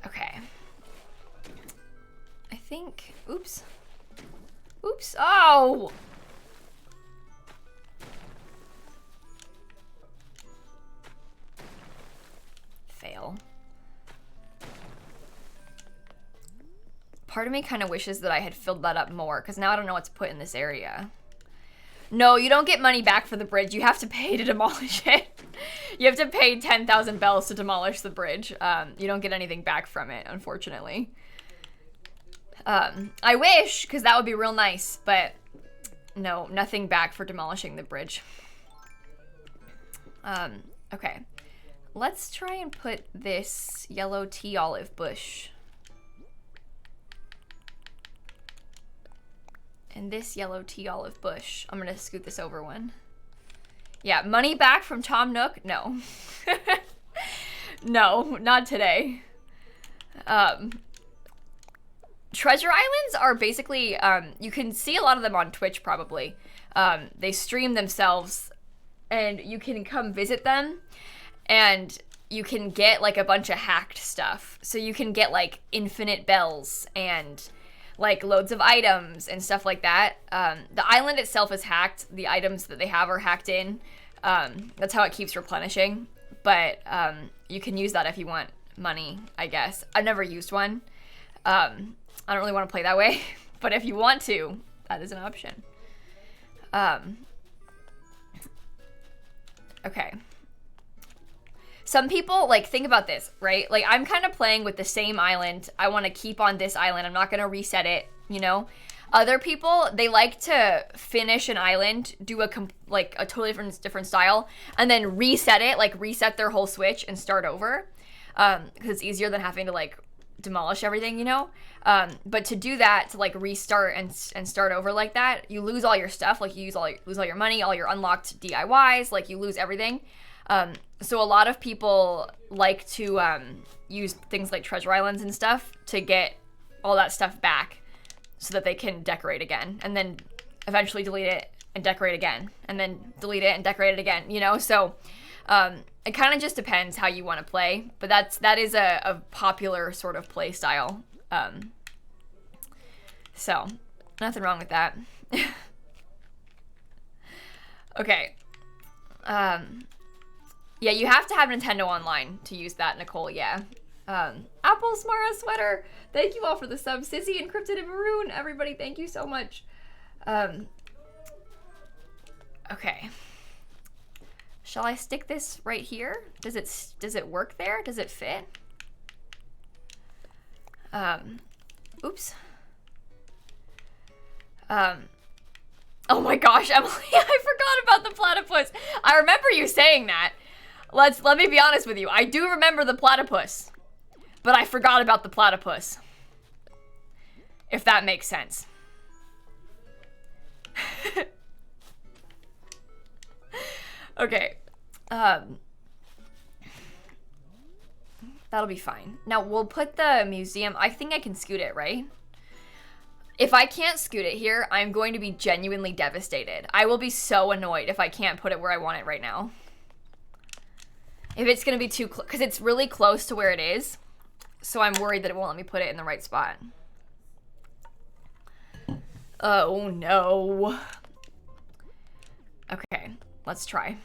Okay. think, oops. Oops, oh! Fail. Part of me kind of wishes that I had filled that up more, because now I don't know what to put in this area. No, you don't get money back for the bridge. You have to pay to demolish it. You have to pay 10,000 bells to demolish the bridge. You don't get anything back from it, unfortunately. I wish, because that would be real nice, but no, nothing back for demolishing the bridge. Okay. Let's try and put this yellow tea olive bush. And this yellow tea olive bush. I'm gonna scoot this over one. Yeah, money back from Tom Nook? No. No, not today. Treasure islands are basically, you can see a lot of them on Twitch probably. They stream themselves and you can come visit them and you can get like a bunch of hacked stuff. So you can get like infinite bells and like loads of items and stuff like that. The island itself is hacked. The items that they have are hacked in. That's how it keeps replenishing. But you can use that if you want money, I guess. I've never used one. I don't really want to play that way. But if you want to, that is an option. Okay. Some people, like, think about this, right? Like, I'm kind of playing with the same island. I want to keep on this island. I'm not going to reset it, you know? Other people, they like to finish an island, do a totally different style, and then reset it, like, reset their whole Switch and start over. Because it's easier than having to, like, demolish everything, you know? But to do that, to, like, restart and start over like that, you lose all your stuff. Like, you lose all your money, all your unlocked DIYs. Like, you lose everything. So a lot of people like to use things like treasure islands and stuff to get all that stuff back so that they can decorate again and then eventually delete it and decorate again and then delete it and decorate it again, you know? So it kind of just depends how you want to play, but that is a popular sort of play style. So nothing wrong with that. Okay. Yeah, you have to have Nintendo Online to use that, Nicole, yeah. Apple Smara Sweater, thank you all for the sub. Sissy, Encrypted, and Maroon, everybody, thank you so much. Okay. Shall I stick this right here? Does it work there? Does it fit? Oops. Oh my gosh, Emily, I forgot about the platypus. I remember you saying that. Let me be honest with you. I do remember the platypus, but I forgot about the platypus. If that makes sense. Okay. That'll be fine. Now we'll put the museum. I think I can scoot it, right? If I can't scoot it here, I'm going to be genuinely devastated. I will be so annoyed if I can't put it where I want it right now. If it's going to be too close, because it's really close to where it is. So I'm worried that it won't let me put it in the right spot. Oh no. Okay, let's try.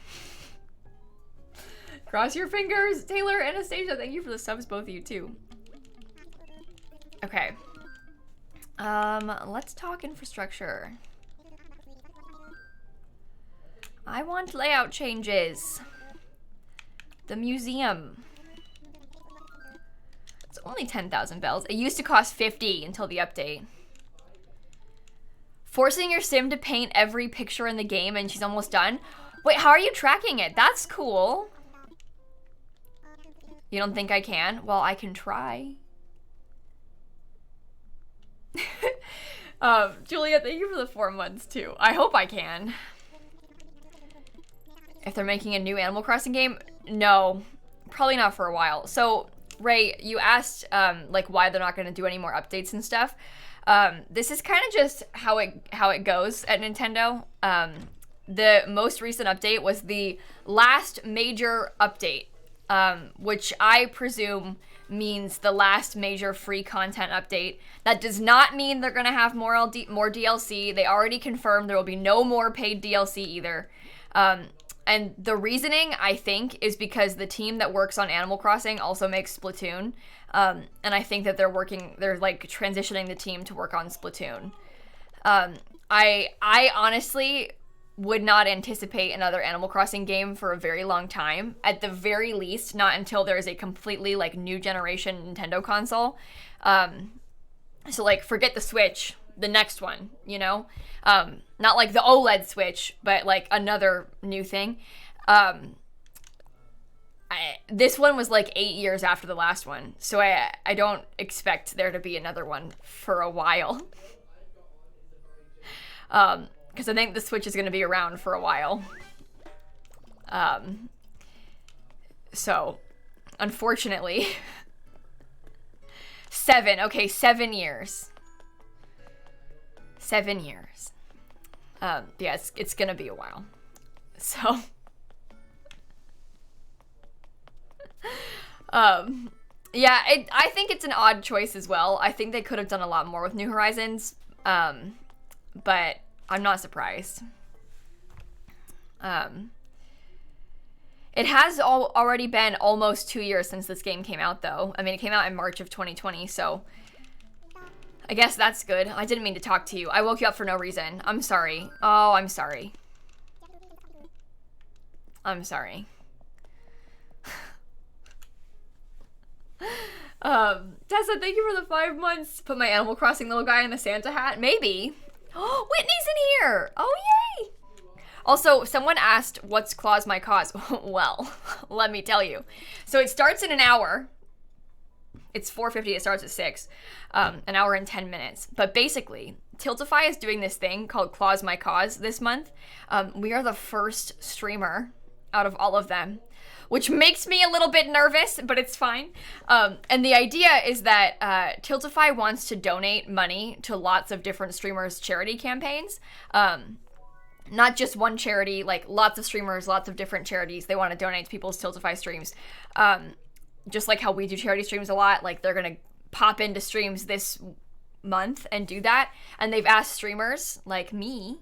Cross your fingers. Taylor, Anastasia, thank you for the subs, both of you too. Okay. Let's talk infrastructure. I want layout changes. The museum. It's only 10,000 bells. It used to cost 50 until the update. Forcing your sim to paint every picture in the game and she's almost done. Wait, how are you tracking it? That's cool. You don't think I can? Well, I can try. Julia, thank you for the 4 months too. I hope I can. If they're making a new Animal Crossing game, no, probably not for a while. So, Ray, you asked like why they're not going to do any more updates and stuff. This is kind of just how it goes at Nintendo. The most recent update was the last major update, which I presume means the last major free content update. That does not mean they're gonna have more DLC. They already confirmed there will be no more paid DLC either. And the reasoning, I think, is because the team that works on Animal Crossing also makes Splatoon. And I think that they're like transitioning the team to work on Splatoon. I honestly would not anticipate another Animal Crossing game for a very long time. At the very least, not until there is a completely like new generation Nintendo console. So like forget the Switch, the next one, you know? Not like the OLED Switch, but like another new thing. This one was like 8 years after the last one, so I don't expect there to be another one for a while. Because I think the Switch is going to be around for a while. So, unfortunately, 7 years. 7 years. Yeah, it's gonna be a while. So, yeah, I think it's an odd choice as well. I think they could have done a lot more with New Horizons, but I'm not surprised. It has already been almost 2 years since this game came out, though. I mean, it came out in March of 2020, so I guess that's good. I didn't mean to talk to you. I woke you up for no reason. I'm sorry. Oh, I'm sorry. I'm sorry. Tessa, thank you for the 5 months. Put my Animal Crossing little guy in the Santa hat. Maybe. Oh, Whitney's in here. Oh, yay. Also, someone asked, what's Claus My Cause? Well, let me tell you. So it starts in an hour. It's 4:50, it starts at 6. An hour and 10 minutes. But basically, Tiltify is doing this thing called Claus My Cause this month. We are the first streamer out of all of them, which makes me a little bit nervous, but it's fine. And the idea is that Tiltify wants to donate money to lots of different streamers' charity campaigns. Not just one charity, like lots of streamers, lots of different charities. They want to donate to people's Tiltify streams. Just like how we do charity streams a lot, like they're going to pop into streams this month and do that. And they've asked streamers like me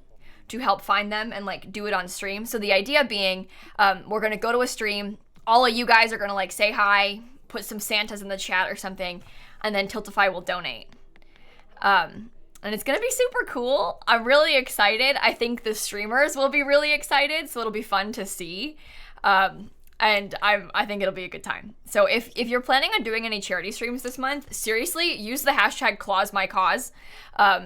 to help find them and like do it on stream. So the idea being, we're going to go to a stream. All of you guys are going to like say hi, put some Santas in the chat or something, and then Tiltify will donate. And it's going to be super cool. I'm really excited. I think the streamers will be really excited, so it'll be fun to see. And I think it'll be a good time. So if you're planning on doing any charity streams this month, seriously, use the hashtag Claus My Cause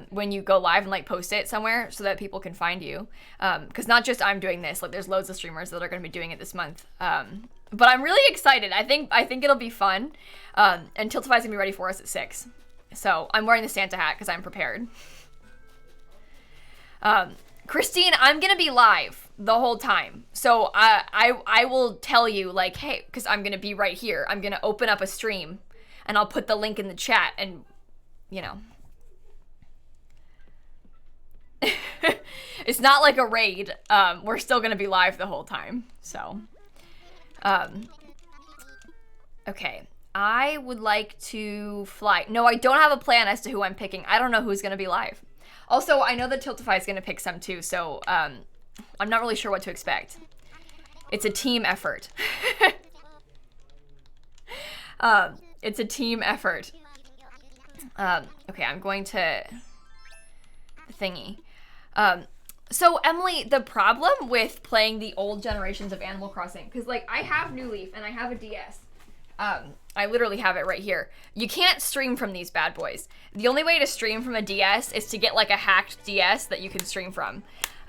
when you go live and like post it somewhere so that people can find you. Because not just I'm doing this, like there's loads of streamers that are going to be doing it this month. But I'm really excited. I think it'll be fun. And Tiltify's going to be ready for us at 6. So I'm wearing the Santa hat because I'm prepared. Christine, I'm going to be live the whole time. So I will tell you like, hey, because I'm going to be right here. I'm going to open up a stream and I'll put the link in the chat and, you know. It's not like a raid. We're still going to be live the whole time. So, okay. I would like to fly. No, I don't have a plan as to who I'm picking. I don't know who's going to be live. Also, I know that Tiltify is going to pick some too, so I'm not really sure what to expect. It's a team effort. It's a team effort. Okay, I'm going to thingy. So Emily, the problem with playing the old generations of Animal Crossing, because like I have New Leaf and I have a DS. I literally have it right here. You can't stream from these bad boys. The only way to stream from a DS is to get like a hacked DS that you can stream from.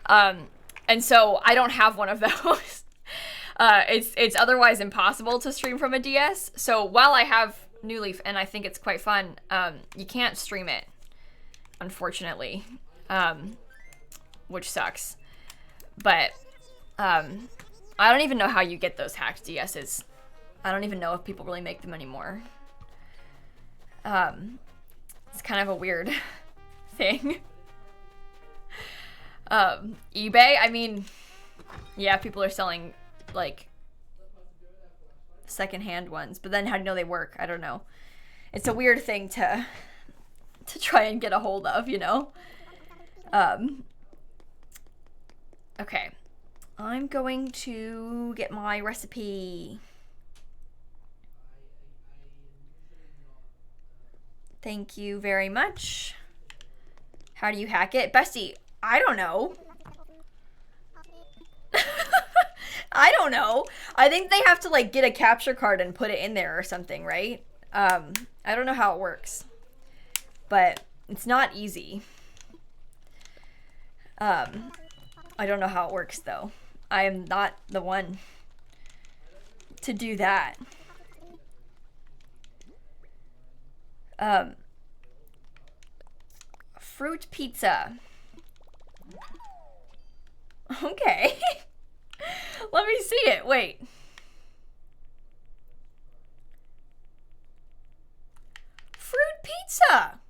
And so I don't have one of those. It's otherwise impossible to stream from a DS. So while I have New Leaf and I think it's quite fun, you can't stream it, unfortunately, which sucks. But I don't even know how you get those hacked DSs. I don't even know if people really make them anymore. It's kind of a weird thing. eBay, I mean, yeah, people are selling, like, secondhand ones. But then how do you know they work? I don't know. It's a weird thing to try and get a hold of, you know? Okay. I'm going to get my recipe. Thank you very much. How do you hack it? Bestie, I don't know. I don't know. I think they have to like get a capture card and put it in there or something, right? I don't know how it works. But it's not easy. I don't know how it works though. I am not the one to do that. Fruit pizza. Okay. Let me see it. Wait. Fruit pizza.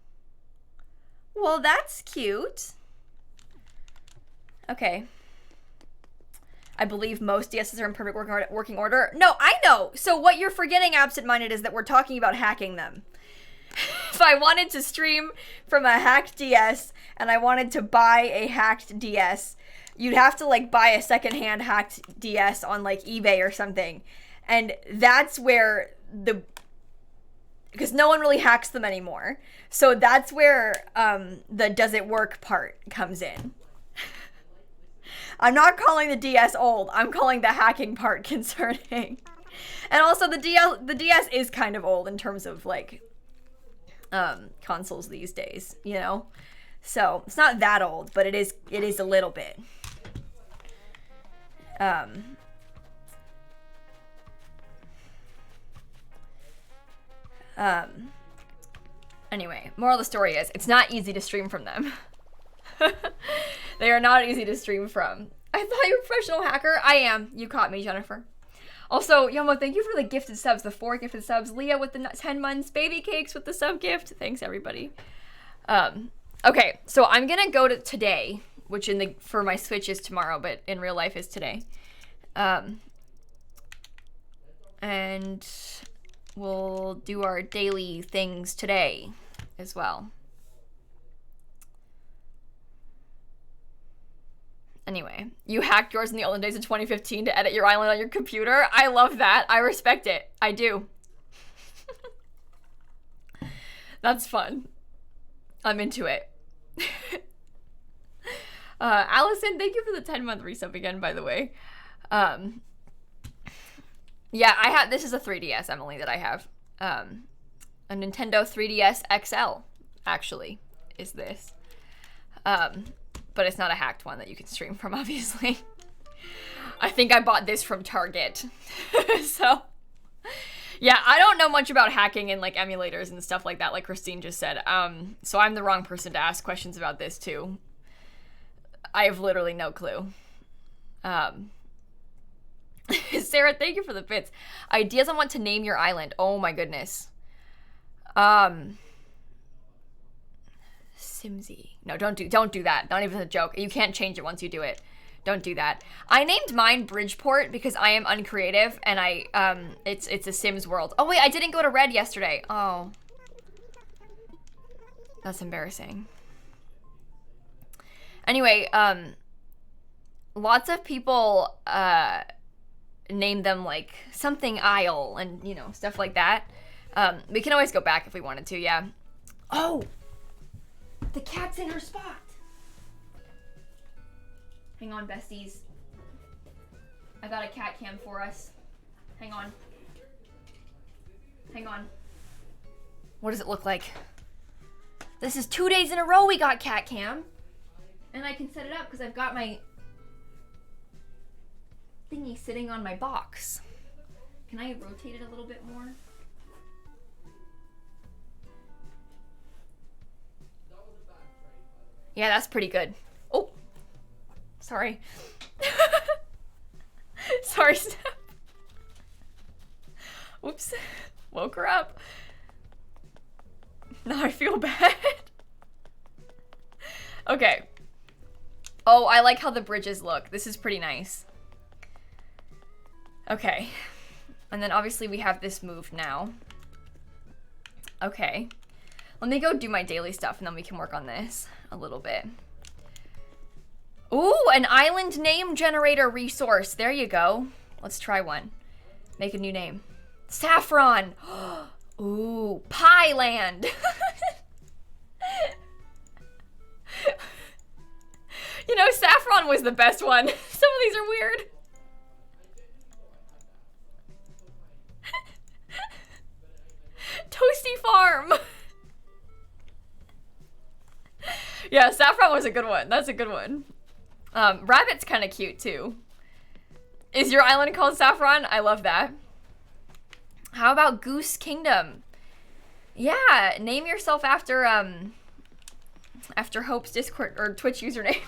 Well, that's cute. Okay. I believe most DSs are in perfect working order. No, I know. So what you're forgetting, absent-minded, is that we're talking about hacking them. If I wanted to stream from a hacked DS and I wanted to buy a hacked DS, you'd have to like buy a secondhand hacked DS on like eBay or something. And that's where because no one really hacks them anymore. So that's where the does it work part comes in. I'm not calling the DS old. I'm calling the hacking part concerning. And also the DS is kind of old in terms of like consoles these days, you know? So it's not that old, but it is a little bit. Anyway, moral of the story is it's not easy to stream from them. They are not easy to stream from. I thought you were a professional hacker. I am. You caught me, Jennifer. Also, Yomo, thank you for the gifted subs, the 4 gifted subs. Leah with the 10 months, Baby Cakes with the sub gift. Thanks, everybody. Okay, so I'm gonna go to today, which for my Switch is tomorrow, but in real life is today. And we'll do our daily things today as well. Anyway, you hacked yours in the olden days of 2015 to edit your island on your computer. I love that. I respect it. I do. That's fun. I'm into it. Allison, thank you for the 10-month resub again, by the way. Yeah, this is a 3DS, Emily, that I have. A Nintendo 3DS XL, actually, is this. But it's not a hacked one that you can stream from, obviously. I think I bought this from Target. So, yeah, I don't know much about hacking and like emulators and stuff like that, like Christine just said. So I'm the wrong person to ask questions about this too. I have literally no clue. Sarah, thank you for the bits. Ideas on what to name your island. Oh my goodness. Simsie. No, don't do that. Not even a joke. You can't change it once you do it. Don't do that. I named mine Bridgeport because I am uncreative and it's a Sims world. Oh wait, I didn't go to Red yesterday. Oh. That's embarrassing. Anyway, lots of people name them like something Isle and you know, stuff like that. We can always go back if we wanted to, yeah. Oh! The cat's in her spot. Hang on, besties. I got a cat cam for us. Hang on. Hang on. What does it look like? This is 2 days in a row we got cat cam. And I can set it up because I've got my thingy sitting on my box. Can I rotate it a little bit more? Yeah, that's pretty good. Oh, sorry. Sorry, Steph. Oops, woke her up. Now I feel bad. Okay. Oh, I like how the bridges look. This is pretty nice. Okay. And then obviously we have this move now. Okay. Let me go do my daily stuff and then we can work on this a little bit. Ooh, an island name generator resource. There you go. Let's try one. Make a new name. Saffron. Ooh, Pie Land. You know, Saffron was the best one. Some of these are weird. Toasty Farm. Yeah, Saffron was a good one. That's a good one. Rabbit's kind of cute too. Is your island called Saffron? I love that. How about Goose Kingdom? Yeah, name yourself after Hope's Discord or Twitch username.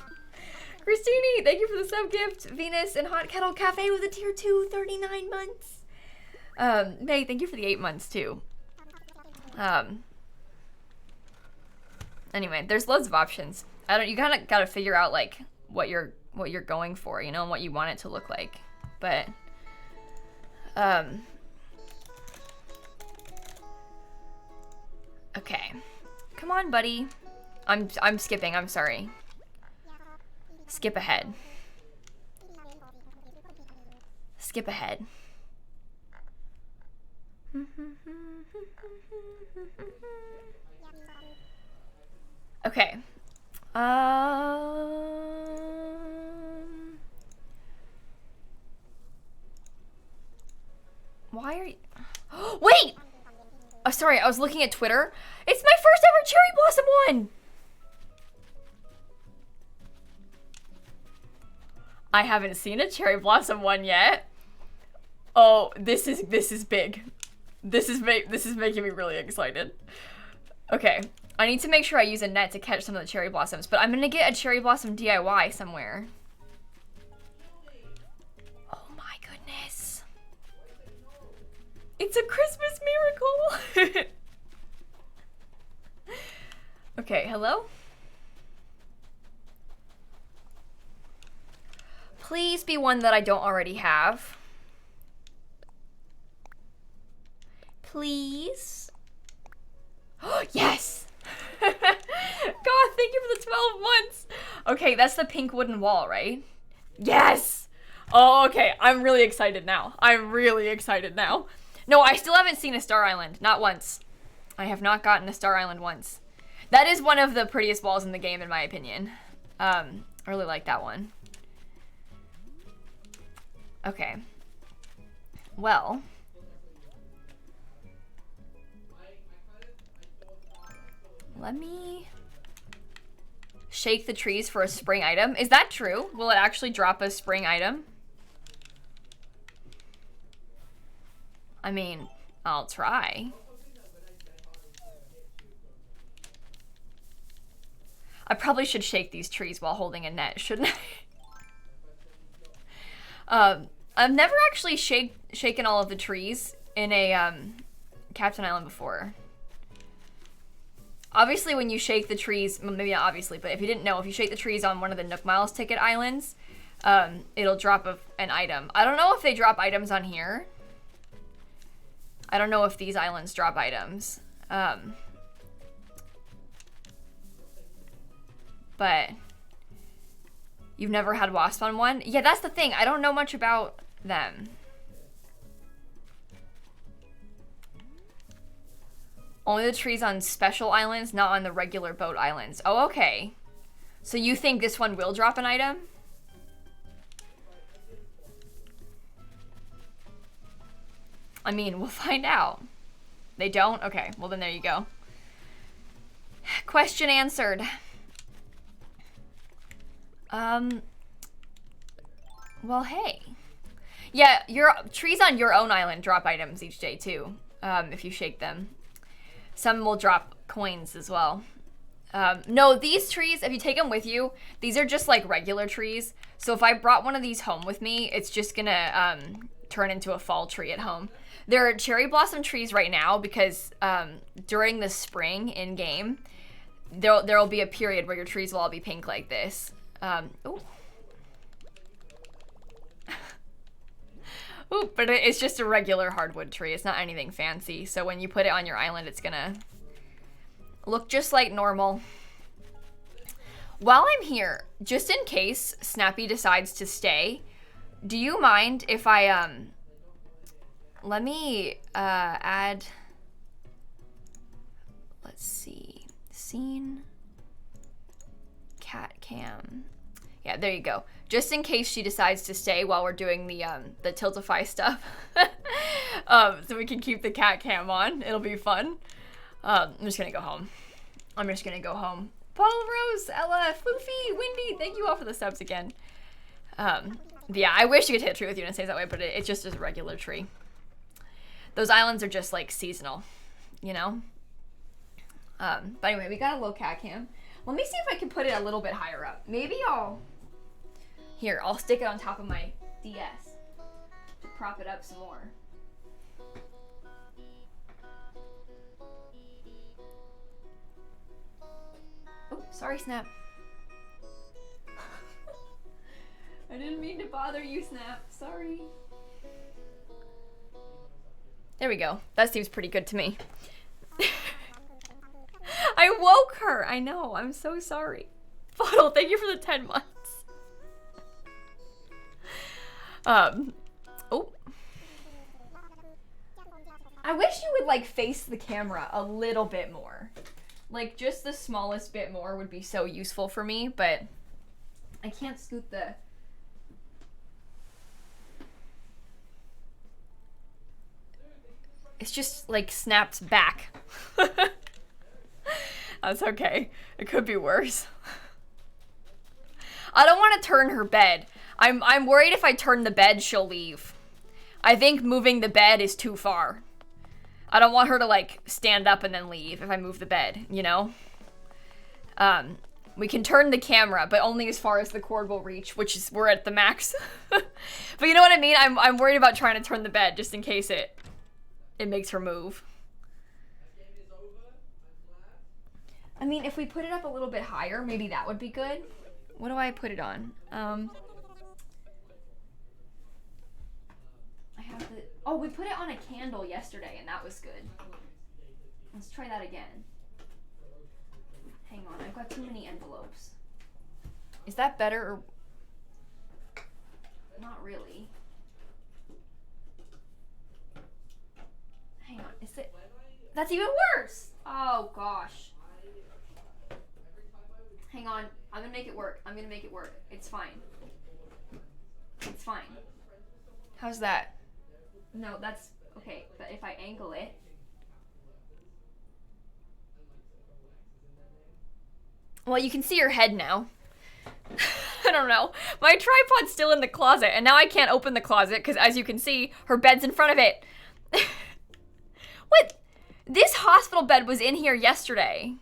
Christine, thank you for the sub gift. Venus and Hot Kettle Cafe with a tier 2, 39 months. May, thank you for the 8 months too. Anyway, there's loads of options. You kind of gotta figure out like what you're going for, you know, and what you want it to look like. But okay. Come on, buddy. I'm skipping, I'm sorry. Skip ahead. Skip ahead. Okay. Why are you... Wait! Oh, sorry, I was looking at Twitter. It's my first ever Cherry Blossom one! I haven't seen a Cherry Blossom one yet. Oh, this is big. This is making me really excited. Okay, I need to make sure I use a net to catch some of the cherry blossoms, but I'm gonna get a cherry blossom DIY somewhere. Oh my goodness. It's a Christmas miracle. Okay, hello? Please be one that I don't already have. Please. Yes! God, thank you for the 12 months. Okay, that's the pink wooden wall, right? Yes! Oh, okay. I'm really excited now. I'm really excited now. No, I still haven't seen a Star Island. Not once. I have not gotten a Star Island once. That is one of the prettiest walls in the game, in my opinion. I really like that one. Okay. Well... let me shake the trees for a spring item. Is that true? Will it actually drop a spring item? I mean, I'll try. I probably should shake these trees while holding a net, shouldn't I? I've never actually shaken all of the trees in a Captain Island before. Obviously, when you shake the trees, well, maybe not obviously, but if you didn't know, if you shake the trees on one of the Nook Miles ticket islands, it'll drop an item. I don't know if they drop items on here. I don't know if these islands drop items. But you've never had wasp on one? Yeah, that's the thing. I don't know much about them. Only the trees on special islands, not on the regular boat islands. Oh, okay. So you think this one will drop an item? I mean, we'll find out. They don't? Okay, well then there you go. Question answered. Well, hey. Yeah, your trees on your own island drop items each day too, if you shake them. Some will drop coins as well. No, these trees, if you take them with you, these are just like regular trees. So if I brought one of these home with me, it's just gonna turn into a fall tree at home. There are cherry blossom trees right now because during the spring in game, there'll be a period where your trees will all be pink like this. Ooh. Ooh, But it's just a regular hardwood tree. It's not anything fancy. So when you put it on your island, it's gonna look just like normal. While I'm here, just in case Snappy decides to stay, do you mind if I, let me, add, let's see, scene, cat cam. Yeah, there you go. Just in case she decides to stay while we're doing the Tiltify stuff. So we can keep the cat cam on. It'll be fun. I'm just gonna go home. Paul, Rose, Ella, Floofy, Windy, thank you all for the subs again. Yeah, I wish you could hit a tree with you and say it that way, but it just is a regular tree. Those islands are just like seasonal, you know? But anyway, we got a little cat cam. Let me see if I can put it a little bit higher up. Maybe I'll stick it on top of my DS to prop it up some more. Oh, sorry, Snap. I didn't mean to bother you, Snap. Sorry. There we go. That seems pretty good to me. I woke her. I know. I'm so sorry. Bottle, thank you for the 10 months. Oh. I wish you would like face the camera a little bit more. Like just the smallest bit more would be so useful for me, but I can't scoot the... It's just like snapped back. That's okay. It could be worse. I don't want to turn her bed. I'm worried if I turn the bed, she'll leave. I think moving the bed is too far. I don't want her to like stand up and then leave if I move the bed, you know? We can turn the camera, but only as far as the cord will reach, which is, we're at the max. But you know what I mean? I'm worried about trying to turn the bed just in case it makes her move. I mean, if we put it up a little bit higher, maybe that would be good. What do I put it on? I have the... Oh, we put it on a candle yesterday, and that was good. Let's try that again. Hang on, I've got too many envelopes. Is that better or... Not really. Hang on, is it... That's even worse! Oh, gosh. Hang on, I'm gonna make it work. It's fine. It's fine. How's that? No, that's okay, but if I angle it. Well, you can see her head now. I don't know. My tripod's still in the closet, and now I can't open the closet because, as you can see, her bed's in front of it. What? This hospital bed was in here yesterday.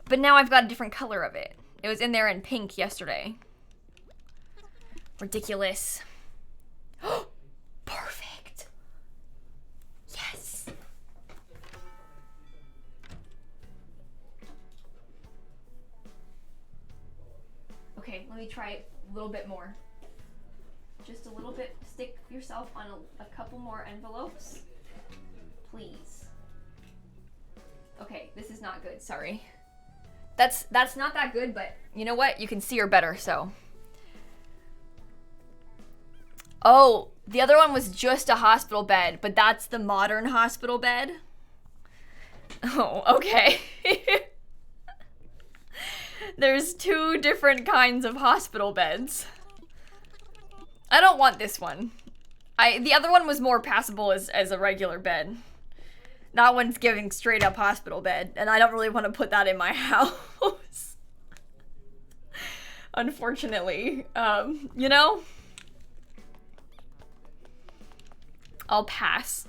But now I've got a different color of it. It was in there in pink yesterday. Ridiculous. Perfect. Yes. Okay, let me try it a little bit more. Just a little bit. Stick yourself on a couple more envelopes. Please. Okay, this is not good. Sorry. That's not that good, but you know what? You can see her better, so. Oh, the other one was just a hospital bed, but that's the modern hospital bed. Oh, okay. There's two different kinds of hospital beds. I don't want this one. The other one was more passable as a regular bed. That one's giving straight up hospital bed, and I don't really want to put that in my house. Unfortunately. You know? I'll pass.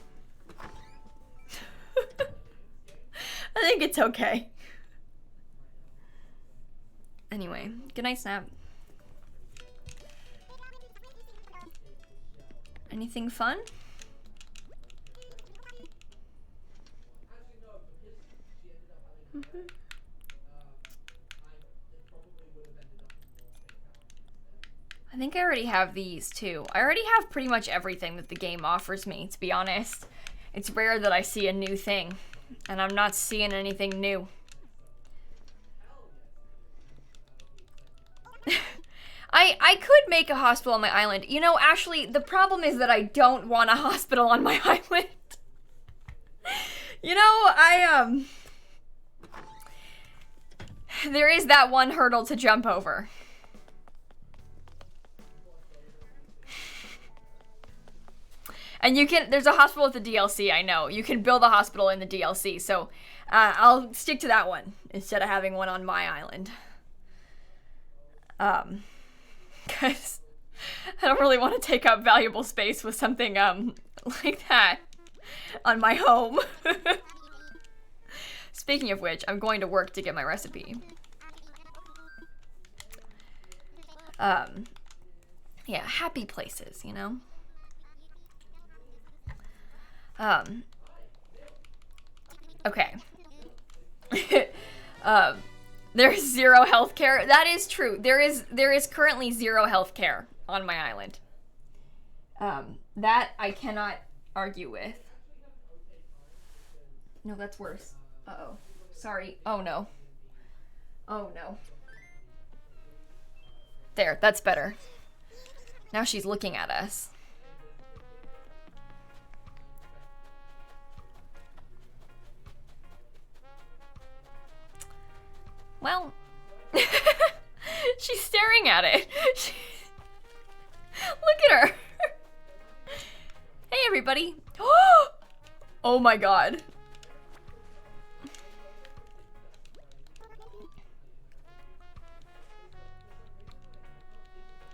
I think it's okay. Anyway, good night, Snap. Anything fun? I think I already have these too. I already have pretty much everything that the game offers me, to be honest. It's rare that I see a new thing, and I'm not seeing anything new. I could make a hospital on my island. You know, Ashley, the problem is that I don't want a hospital on my island. You know, there is that one hurdle to jump over. And you can, there's a hospital with the DLC, I know. You can build a hospital in the DLC, so I'll stick to that one instead of having one on my island. Because I don't really want to take up valuable space with something like that on my home. Speaking of which, I'm going to work to get my recipe. Yeah, happy places, you know? Okay. There's zero healthcare. That is true. There is currently zero healthcare on my island. That I cannot argue with. No, that's worse. Uh-oh. Sorry. Oh, no. Oh, no. There, that's better. Now she's looking at us. Well, she's staring at it. Look at her. Hey, everybody. Oh my god.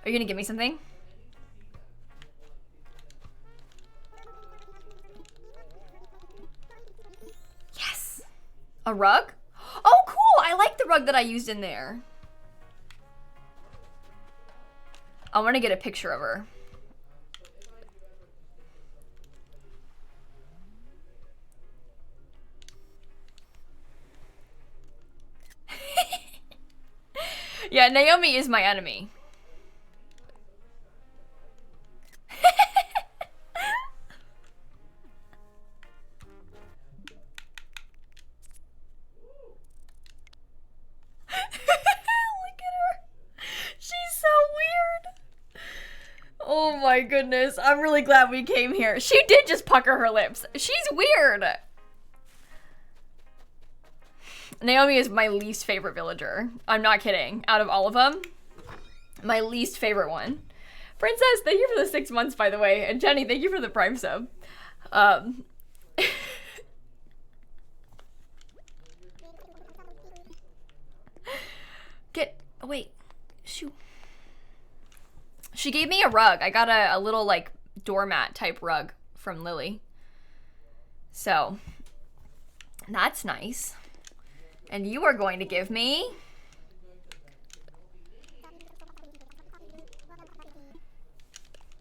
Are you gonna give me something? Yes. A rug? Oh, cool! I like the rug that I used in there. I want to get a picture of her. Yeah, Naomi is my enemy. Oh my goodness, I'm really glad we came here. She did just pucker her lips. She's weird. Naomi is my least favorite villager. I'm not kidding. Out of all of them, my least favorite one. Princess, thank you for the 6 months, by the way. And Jenny, thank you for the Prime sub. Oh, wait. Shoot. She gave me a rug. I got a little, like, doormat type rug from Lily. So, that's nice. And you are going to give me...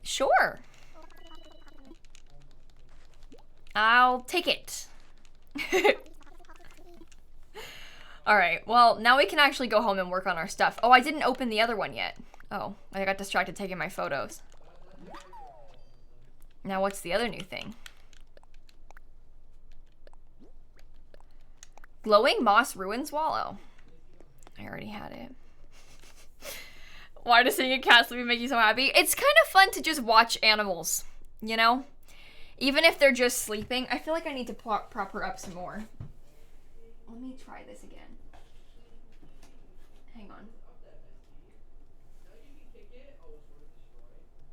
Sure. I'll take it. Alright, well, now we can actually go home and work on our stuff. Oh, I didn't open the other one yet. Oh, I got distracted taking my photos. Now what's the other new thing? Glowing moss ruin swallow. I already had it. Why does seeing a cat sleeping make you so happy? It's kind of fun to just watch animals, you know? Even if they're just sleeping. I feel like I need to prop her up some more. Let me try this again. Hang on.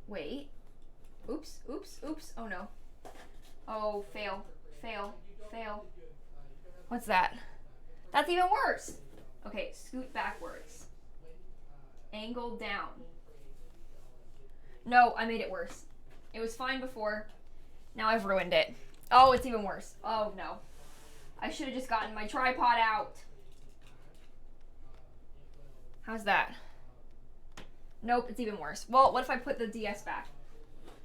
Wait. Oops, oops, oops. Oh no. Oh, fail, fail, fail. What's that? That's even worse. Okay, scoot backwards. Angle down. No, I made it worse. It was fine before. Now I've ruined it. Oh, it's even worse. Oh no. I should have just gotten my tripod out. How's that? Nope, it's even worse. Well, what if I put the DS back?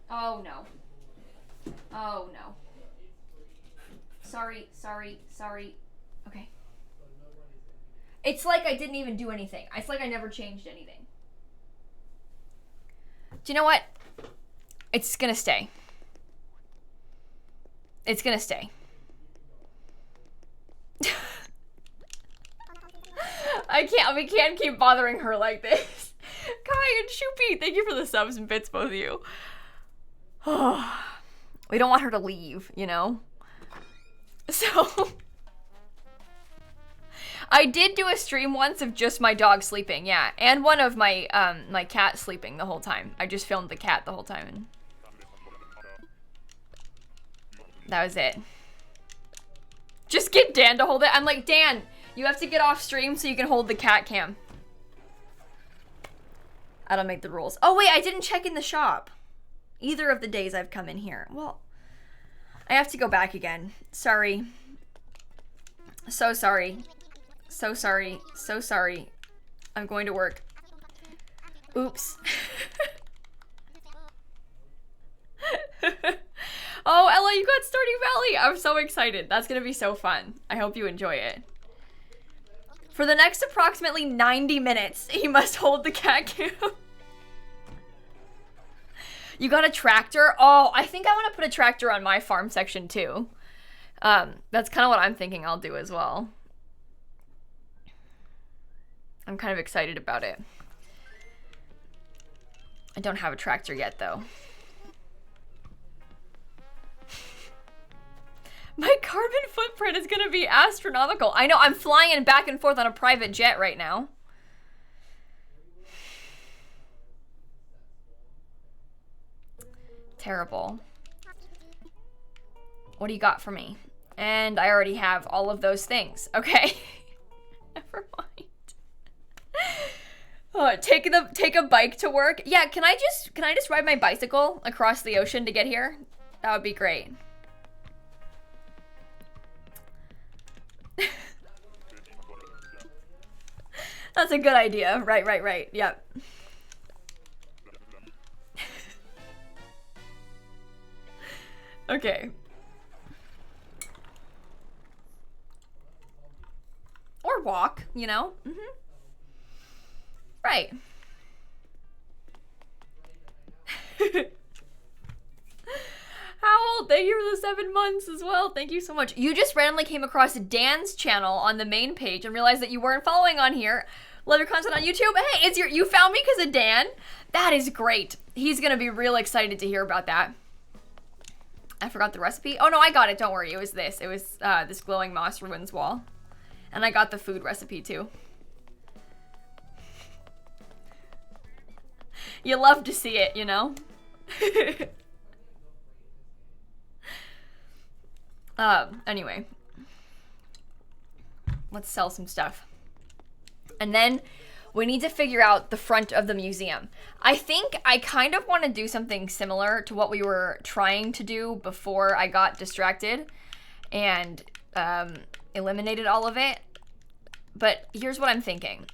Oh no. Oh no. Sorry, sorry, sorry. Okay. It's like I didn't even do anything. It's like I never changed anything. Do you know what? It's gonna stay. It's gonna stay. We can't keep bothering her like this. Kai and Shoopy, thank you for the subs and bits, both of you. We don't want her to leave, you know? So I did do a stream once of just my dog sleeping, yeah. And one of my my cat sleeping the whole time. I just filmed the cat the whole time and that was it. Just get Dan to hold it. I'm like, Dan, you have to get off stream so you can hold the cat cam. I don't make the rules. Oh wait, I didn't check in the shop. Either of the days I've come in here. Well, I have to go back again. Sorry. So sorry. So sorry. So sorry. I'm going to work. Oops. Oh, Ella, you got Stardew Valley. I'm so excited. That's going to be so fun. I hope you enjoy it. For the next approximately 90 minutes, he must hold the cat cam. You got a tractor? Oh, I think I want to put a tractor on my farm section too. That's kind of what I'm thinking I'll do as well. I'm kind of excited about it. I don't have a tractor yet though. My carbon footprint is gonna be astronomical. I know, I'm flying back and forth on a private jet right now. Terrible. What do you got for me? And I already have all of those things. Okay. Never mind. Take a bike to work. Yeah, can I just ride my bicycle across the ocean to get here? That would be great. That's a good idea. Right. Yep. Okay. Or walk, you know? Mm-hmm. Right. Howl, thank you for the 7 months as well. Thank you so much. You just randomly came across Dan's channel on the main page and realized that you weren't following on here. Love your content on YouTube. Hey, you found me because of Dan? That is great. He's gonna be real excited to hear about that. I forgot the recipe. Oh no, I got it, don't worry. It was this. It was this glowing moss ruins wall. And I got the food recipe too. You love to see it, you know? Anyway. Let's sell some stuff. And then we need to figure out the front of the museum. I think I kind of want to do something similar to what we were trying to do before I got distracted and eliminated all of it. But here's what I'm thinking.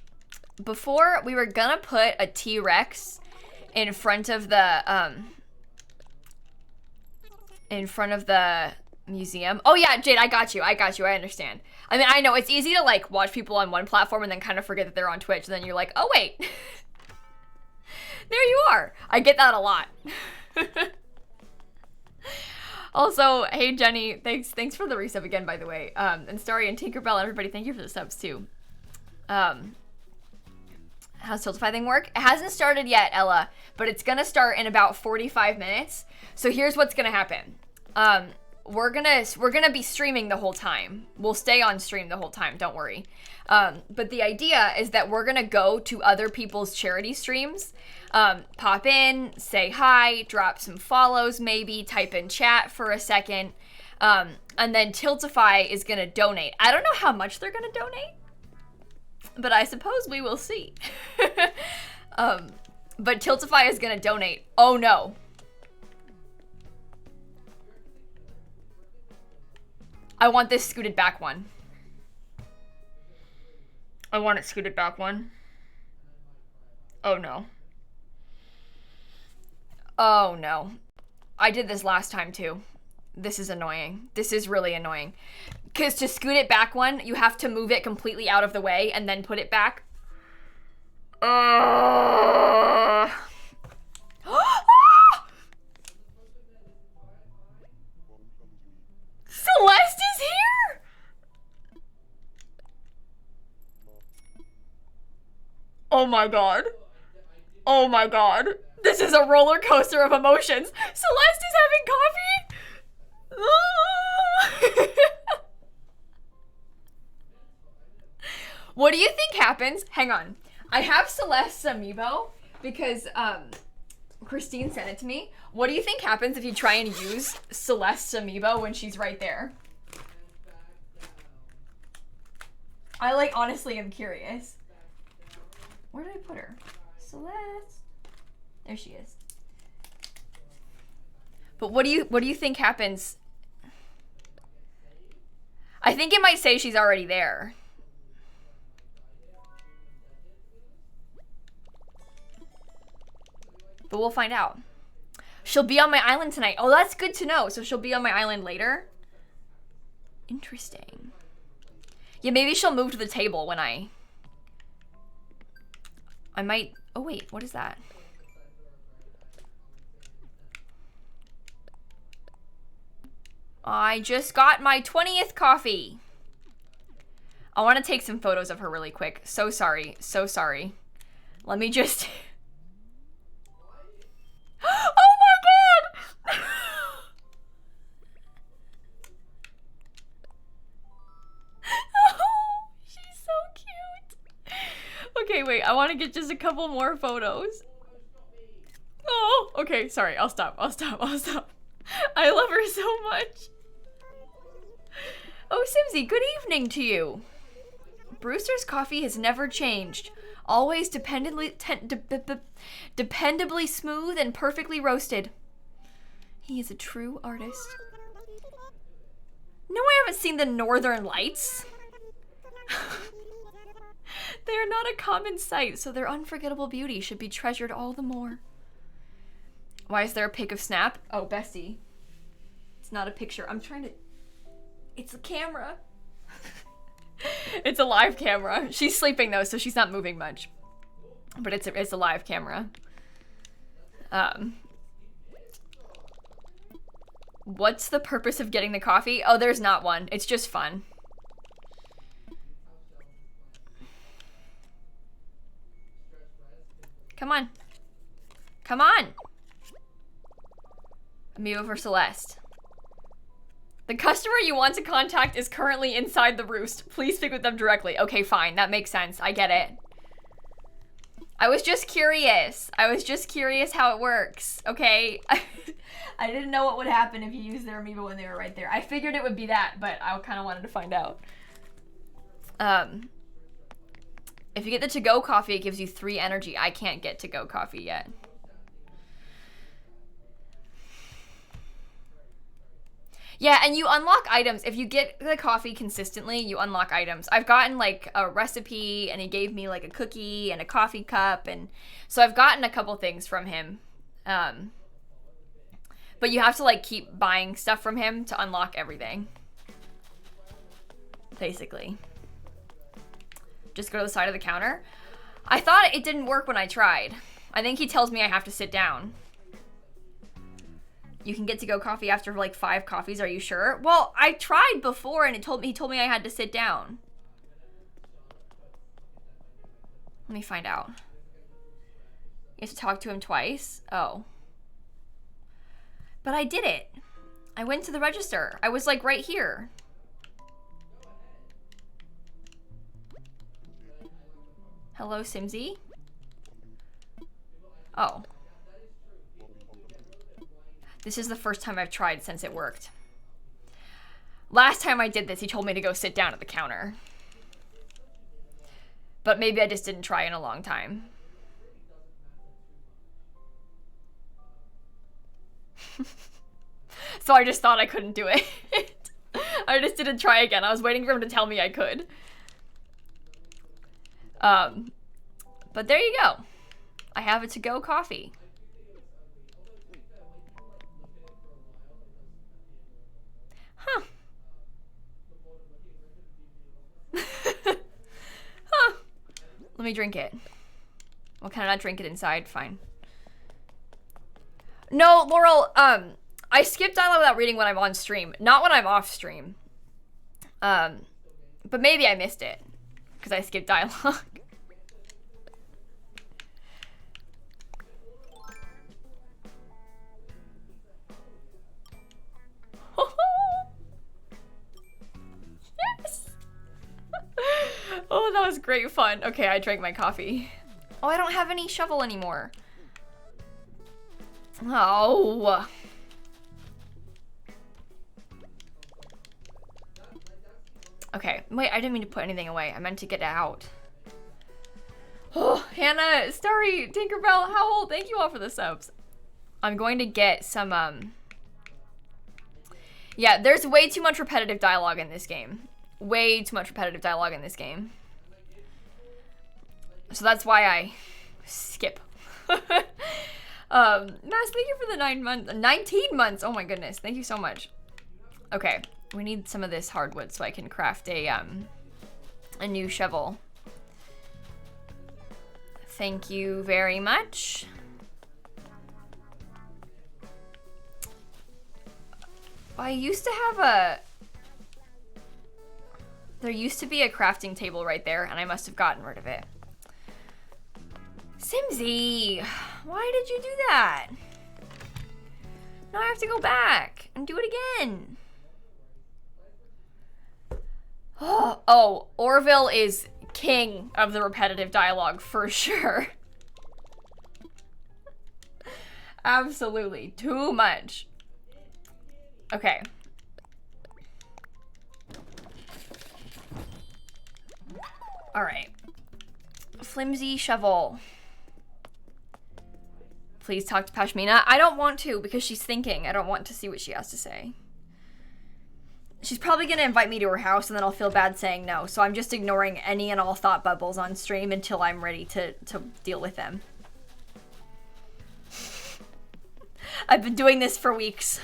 Before, we were gonna put a T-Rex in front of the museum. Oh yeah, Jade, I got you, I understand. I mean, I know it's easy to like watch people on one platform and then kind of forget that they're on Twitch, and then you're like, oh wait, there you are. I get that a lot. Also, hey Jenny, thanks for the resub again, by the way. And Starry and Tinkerbell, everybody, thank you for the subs too. How's Tiltify thing work? It hasn't started yet, Ella, but it's gonna start in about 45 minutes. So here's what's gonna happen. We're gonna be streaming the whole time. We'll stay on stream the whole time, don't worry. But the idea is that we're gonna go to other people's charity streams, pop in, say hi, drop some follows maybe, type in chat for a second, and then Tiltify is gonna donate. I don't know how much they're gonna donate, but I suppose we will see. But Tiltify is gonna donate. Oh no. I want this scooted back one. I want it scooted back one. Oh no. Oh no. I did this last time too. This is annoying. This is really annoying. Because to scoot it back one, you have to move it completely out of the way and then put it back. Oh my god. Oh my god. This is a roller coaster of emotions. Celeste is having coffee? What do you think happens? Hang on. I have Celeste's amiibo because Christine sent it to me. What do you think happens if you try and use Celeste's amiibo when she's right there? I like honestly am curious. Where did I put her? Celeste. There she is. But what do you think happens? I think it might say she's already there. But we'll find out. She'll be on my island tonight. Oh, that's good to know. So she'll be on my island later? Interesting. Yeah, maybe she'll move to the table when I might... Oh, wait. What is that? I just got my 20th coffee. I want to take some photos of her really quick. So sorry. So sorry. Let me just... Oh my god! Oh, she's so cute. Okay, wait, I want to get just a couple more photos. Oh, okay, sorry, I'll stop. I love her so much. Oh, Simsy, good evening to you. Brewster's coffee has never changed. Always dependably smooth and perfectly roasted. He is a true artist. No, I haven't seen the Northern Lights. They are not a common sight, so their unforgettable beauty should be treasured all the more. Why is there a pic of Snap? Oh, Bestie. It's not a picture. I'm trying to... It's a camera. It's a live camera. She's sleeping though, so she's not moving much. But it's a live camera. What's the purpose of getting the coffee? Oh, there's not one. It's just fun. Come on. Come on. Amiibo for Celeste. The customer you want to contact is currently inside the roost. Please speak with them directly. Okay, fine. That makes sense. I get it. I was just curious. I was just curious how it works. Okay? I didn't know what would happen if you used their amiibo when they were right there. I figured it would be that, but I kind of wanted to find out. If you get the to-go coffee, it gives you 3 energy. I can't get to-go coffee yet. Yeah, and you unlock items. If you get the coffee consistently, you unlock items. I've gotten like a recipe, and he gave me like a cookie and a coffee cup, and so I've gotten a couple things from him. But you have to like keep buying stuff from him to unlock everything. Basically. Just go to the side of the counter. I thought it didn't work when I tried. I think he tells me I have to sit down. You can get to-go coffee after like 5 coffees, are you sure? Well, I tried before and he told me I had to sit down. Let me find out. You have to talk to him twice? Oh. But I did it. I went to the register. I was like right here. Hello, Simsy? Oh. This is the first time I've tried since it worked. Last time I did this, he told me to go sit down at the counter. But maybe I just didn't try in a long time. So I just thought I couldn't do it. I just didn't try again. I was waiting for him to tell me I could. But there you go. I have a to-go coffee. Huh. Huh. Let me drink it. Well, can I not drink it inside? Fine. No, Laurel, I skip dialogue without reading when I'm on stream. Not when I'm off stream. But maybe I missed it. Because I skipped dialogue. was great fun. Okay, I drank my coffee. Oh, I don't have any shovel anymore. Oh. Okay, wait, I didn't mean to put anything away. I meant to get it out. Oh, Hannah, Starry, Tinkerbell, Howl, thank you all for the subs. I'm going to get some, yeah, there's way too much repetitive dialogue in this game. Way too much repetitive dialogue in this game. So that's why I skip. Mass, thank you for the 19 months. Oh my goodness, thank you so much. Okay, we need some of this hardwood so I can craft a new shovel. Thank you very much. I used to have there used to be a crafting table right there, and I must have gotten rid of it. Simsie, why did you do that? Now I have to go back and do it again. Oh, Orville is king of the repetitive dialogue for sure. Absolutely, too much. Okay. All right. Flimsy shovel. Please talk to Pashmina. I don't want to because she's thinking. I don't want to see what she has to say. She's probably gonna invite me to her house and then I'll feel bad saying no. So I'm just ignoring any and all thought bubbles on stream until I'm ready to deal with them. I've been doing this for weeks.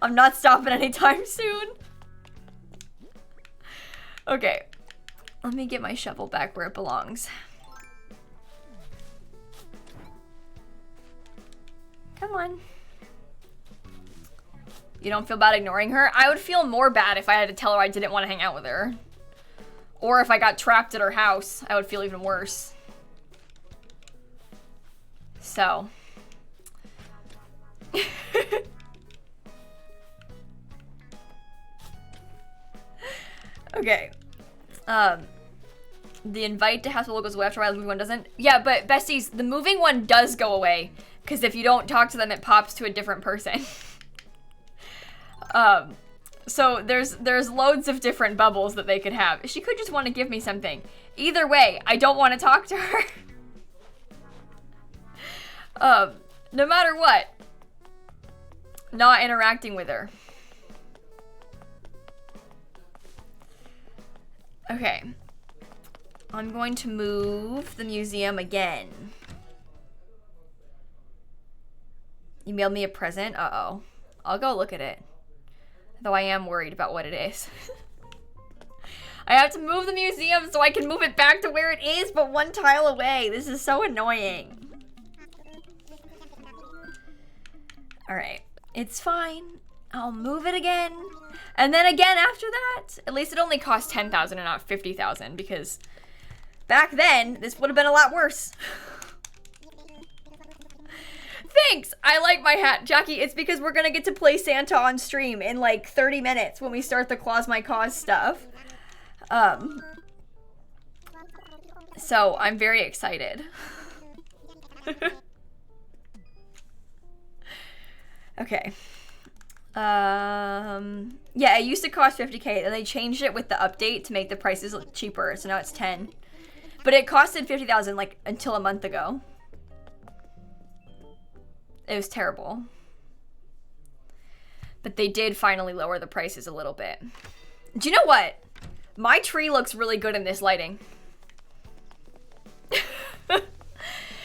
I'm not stopping anytime soon. Okay. Let me get my shovel back where it belongs. Come on. You don't feel bad ignoring her? I would feel more bad if I had to tell her I didn't want to hang out with her. Or if I got trapped at her house, I would feel even worse. So. Okay. The invite to house will goes away after a while, the moving one doesn't. Yeah, but besties, the moving one does go away. Because if you don't talk to them, it pops to a different person. So there's loads of different bubbles that they could have. She could just want to give me something. Either way, I don't want to talk to her. No matter what. Not interacting with her. Okay. I'm going to move the museum again. You mailed me a present? Uh-oh. I'll go look at it. Though I am worried about what it is. I have to move the museum so I can move it back to where it is, but one tile away. This is so annoying. Alright. It's fine. I'll move it again. And then again after that. At least it only cost 10,000 and not 50,000 because back then, this would have been a lot worse. Thanks! I like my hat, Jackie. It's because we're gonna get to play Santa on stream in like 30 minutes when we start the Claus My Cause stuff. So I'm very excited. Okay. Yeah, it used to cost 50K, and they changed it with the update to make the prices look cheaper, so now it's 10. But it costed 50,000 like until a month ago. It was terrible. But they did finally lower the prices a little bit. Do you know what? My tree looks really good in this lighting.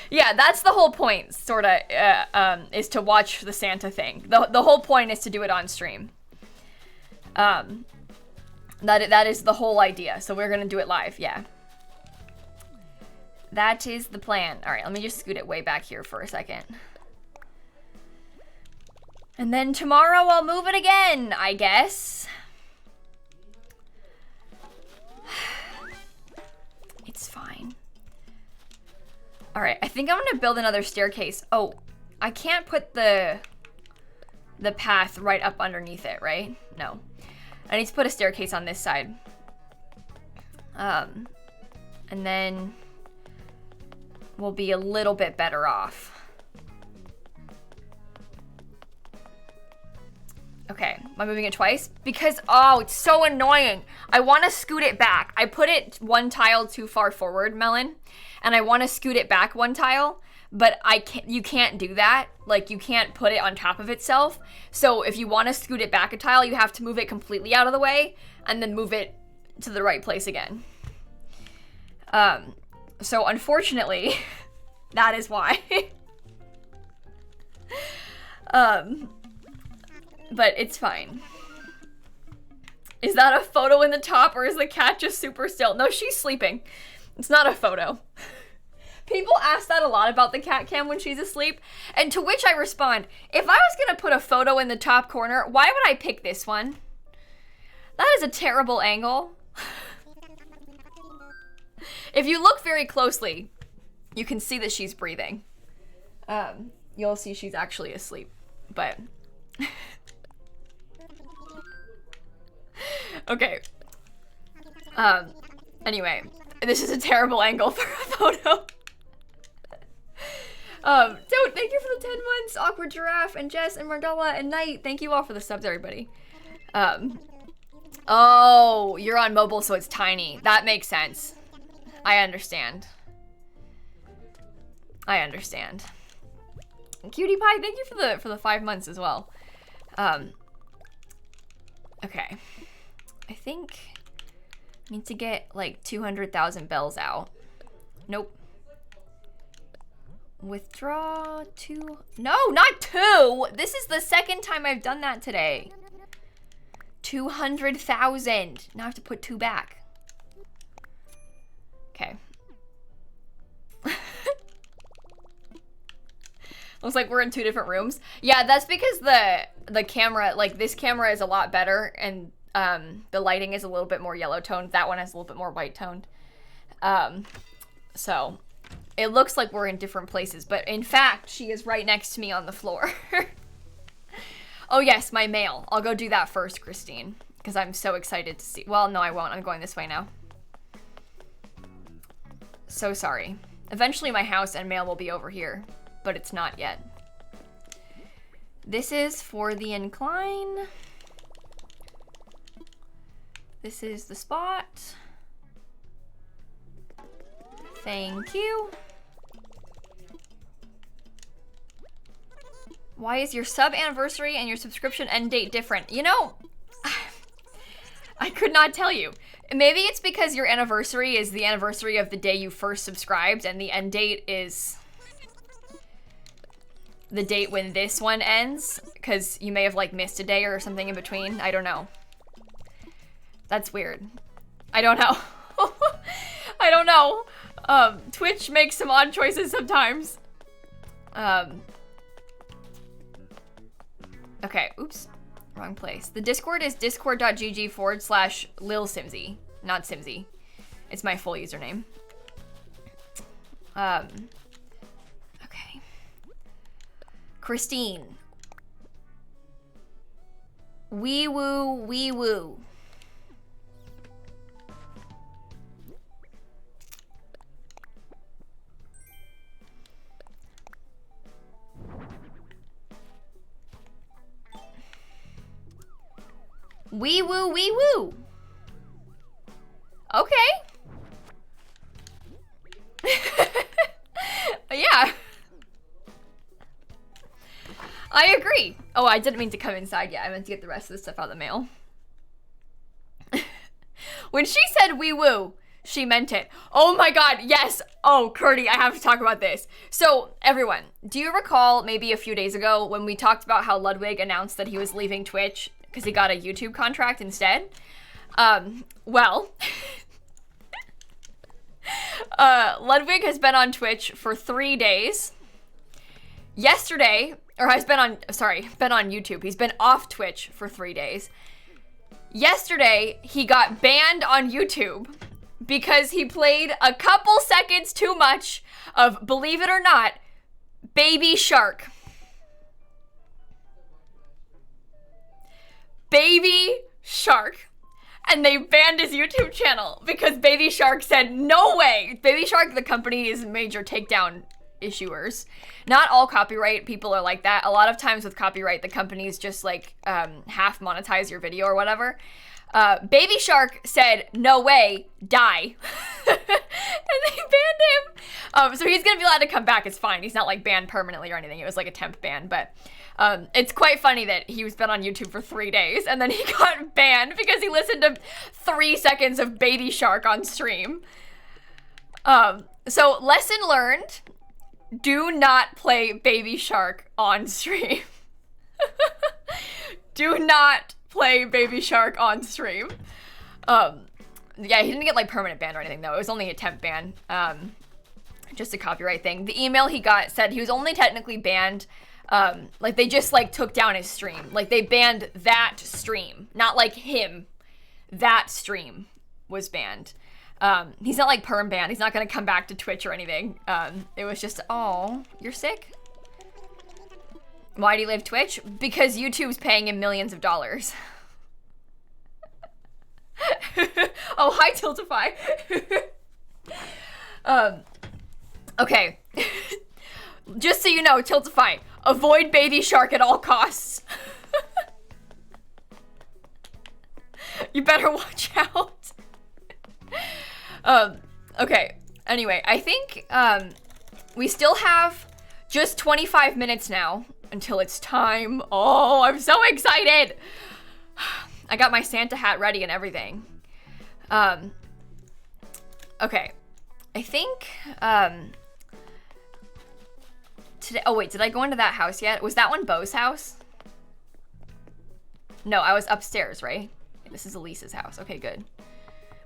Yeah, that's the whole point, sorta, is to watch the Santa thing. The whole point is to do it on stream. That is the whole idea, so we're gonna do it live, yeah. That is the plan. All right, let me just scoot it way back here for a second. And then tomorrow I'll move it again, I guess. It's fine. All right, I think I'm gonna build another staircase. Oh, I can't put the path right up underneath it, right? No. I need to put a staircase on this side. And then we'll be a little bit better off. Okay, am I moving it twice? Because, oh, it's so annoying. I want to scoot it back. I put it one tile too far forward, Melon, and I want to scoot it back one tile, but you can't do that. Like, you can't put it on top of itself. So if you want to scoot it back a tile, you have to move it completely out of the way and then move it to the right place again. So unfortunately, that is why. But it's fine. Is that a photo in the top, or is the cat just super still? No, she's sleeping. It's not a photo. People ask that a lot about the cat cam when she's asleep, and to which I respond, if I was gonna put a photo in the top corner, why would I pick this one? That is a terrible angle. If you look very closely, you can see that she's breathing. You'll see she's actually asleep, but... Okay. Anyway, this is a terrible angle for a photo. Thank you for the 10 months, Awkward Giraffe, and Jess, and Mardella, and Knight. Thank you all for the subs, everybody. Oh, you're on mobile, so it's tiny. That makes sense. I understand. I understand. And Cutie Pie, thank you for the 5 months as well. Okay. I think I need to get like 200,000 bells out. Nope. Withdraw 2. No, not 2. This is the second time I've done that today. 200,000. Now I have to put 2 back. Okay. Looks like we're in 2 different rooms. Yeah, that's because the camera, like this camera is a lot better, and the lighting is a little bit more yellow toned. That one is a little bit more white toned. So it looks like we're in different places, but in fact, she is right next to me on the floor. Oh yes, my mail. I'll go do that first, Christine, because I'm so excited to see. Well, no, I won't. I'm going this way now. So sorry. Eventually my house and mail will be over here, but it's not yet. This is for the incline. This is the spot. Thank you. Why is your sub anniversary and your subscription end date different? You know, I could not tell you. Maybe it's because your anniversary is the anniversary of the day you first subscribed, and the end date is the date when this one ends, because you may have like missed a day or something in between. I don't know. That's weird. I don't know. I don't know. Twitch makes some odd choices sometimes. Okay, oops. Wrong place. The Discord is discord.gg/lilsimsie, not Simsie. It's my full username. Okay. Christine. Wee woo, wee woo. Wee woo, wee woo. Okay. Yeah. I agree. Oh, I didn't mean to come inside yet. I meant to get the rest of the stuff out of the mail. When she said wee woo, she meant it. Oh my god, yes. Oh, Curdy, I have to talk about this. So, everyone, do you recall maybe a few days ago when we talked about how Ludwig announced that he was leaving Twitch because he got a YouTube contract instead? Well, Ludwig has been on Twitch for 3 days. Yesterday, or has been on, sorry, been on YouTube. He's been off Twitch for 3 days. Yesterday, he got banned on YouTube because he played a couple seconds too much of, believe it or not, Baby Shark. Baby Shark. and they banned his YouTube channel because Baby Shark said, no way. Baby Shark, the company, is major takedown issuers. Not all copyright people are like that. A lot of times with copyright, the companies just like half monetize your video or whatever. Baby Shark said, no way, die. And they banned him. So he's gonna be allowed to come back. It's fine. He's not like banned permanently or anything. It was like a temp ban, but it's quite funny that he was been on YouTube for 3 days and then he got banned because he listened to 3 seconds of Baby Shark on stream. So lesson learned, do not play Baby Shark on stream. Do not play Baby Shark on stream. Yeah, he didn't get like permanent ban or anything though. It was only a temp ban. Just a copyright thing. The email he got said he was only technically banned. Like they just like took down his stream. Like they banned that stream, not like him. That stream was banned. He's not like perm banned. He's not gonna come back to Twitch or anything. It was just, oh, you're sick? Why do you leave Twitch? Because YouTube's paying him millions of dollars. Oh, hi, Tiltify. Okay. Just so you know, Tiltify, avoid Baby Shark at all costs. You better watch out. Okay. Anyway, I think we still have just 25 minutes now until it's time. Oh, I'm so excited. I got my Santa hat ready and everything. Okay. I think today, oh wait, did I go into that house yet? Was that one Bo's house? No, I was upstairs, right? This is Elise's house. Okay, good.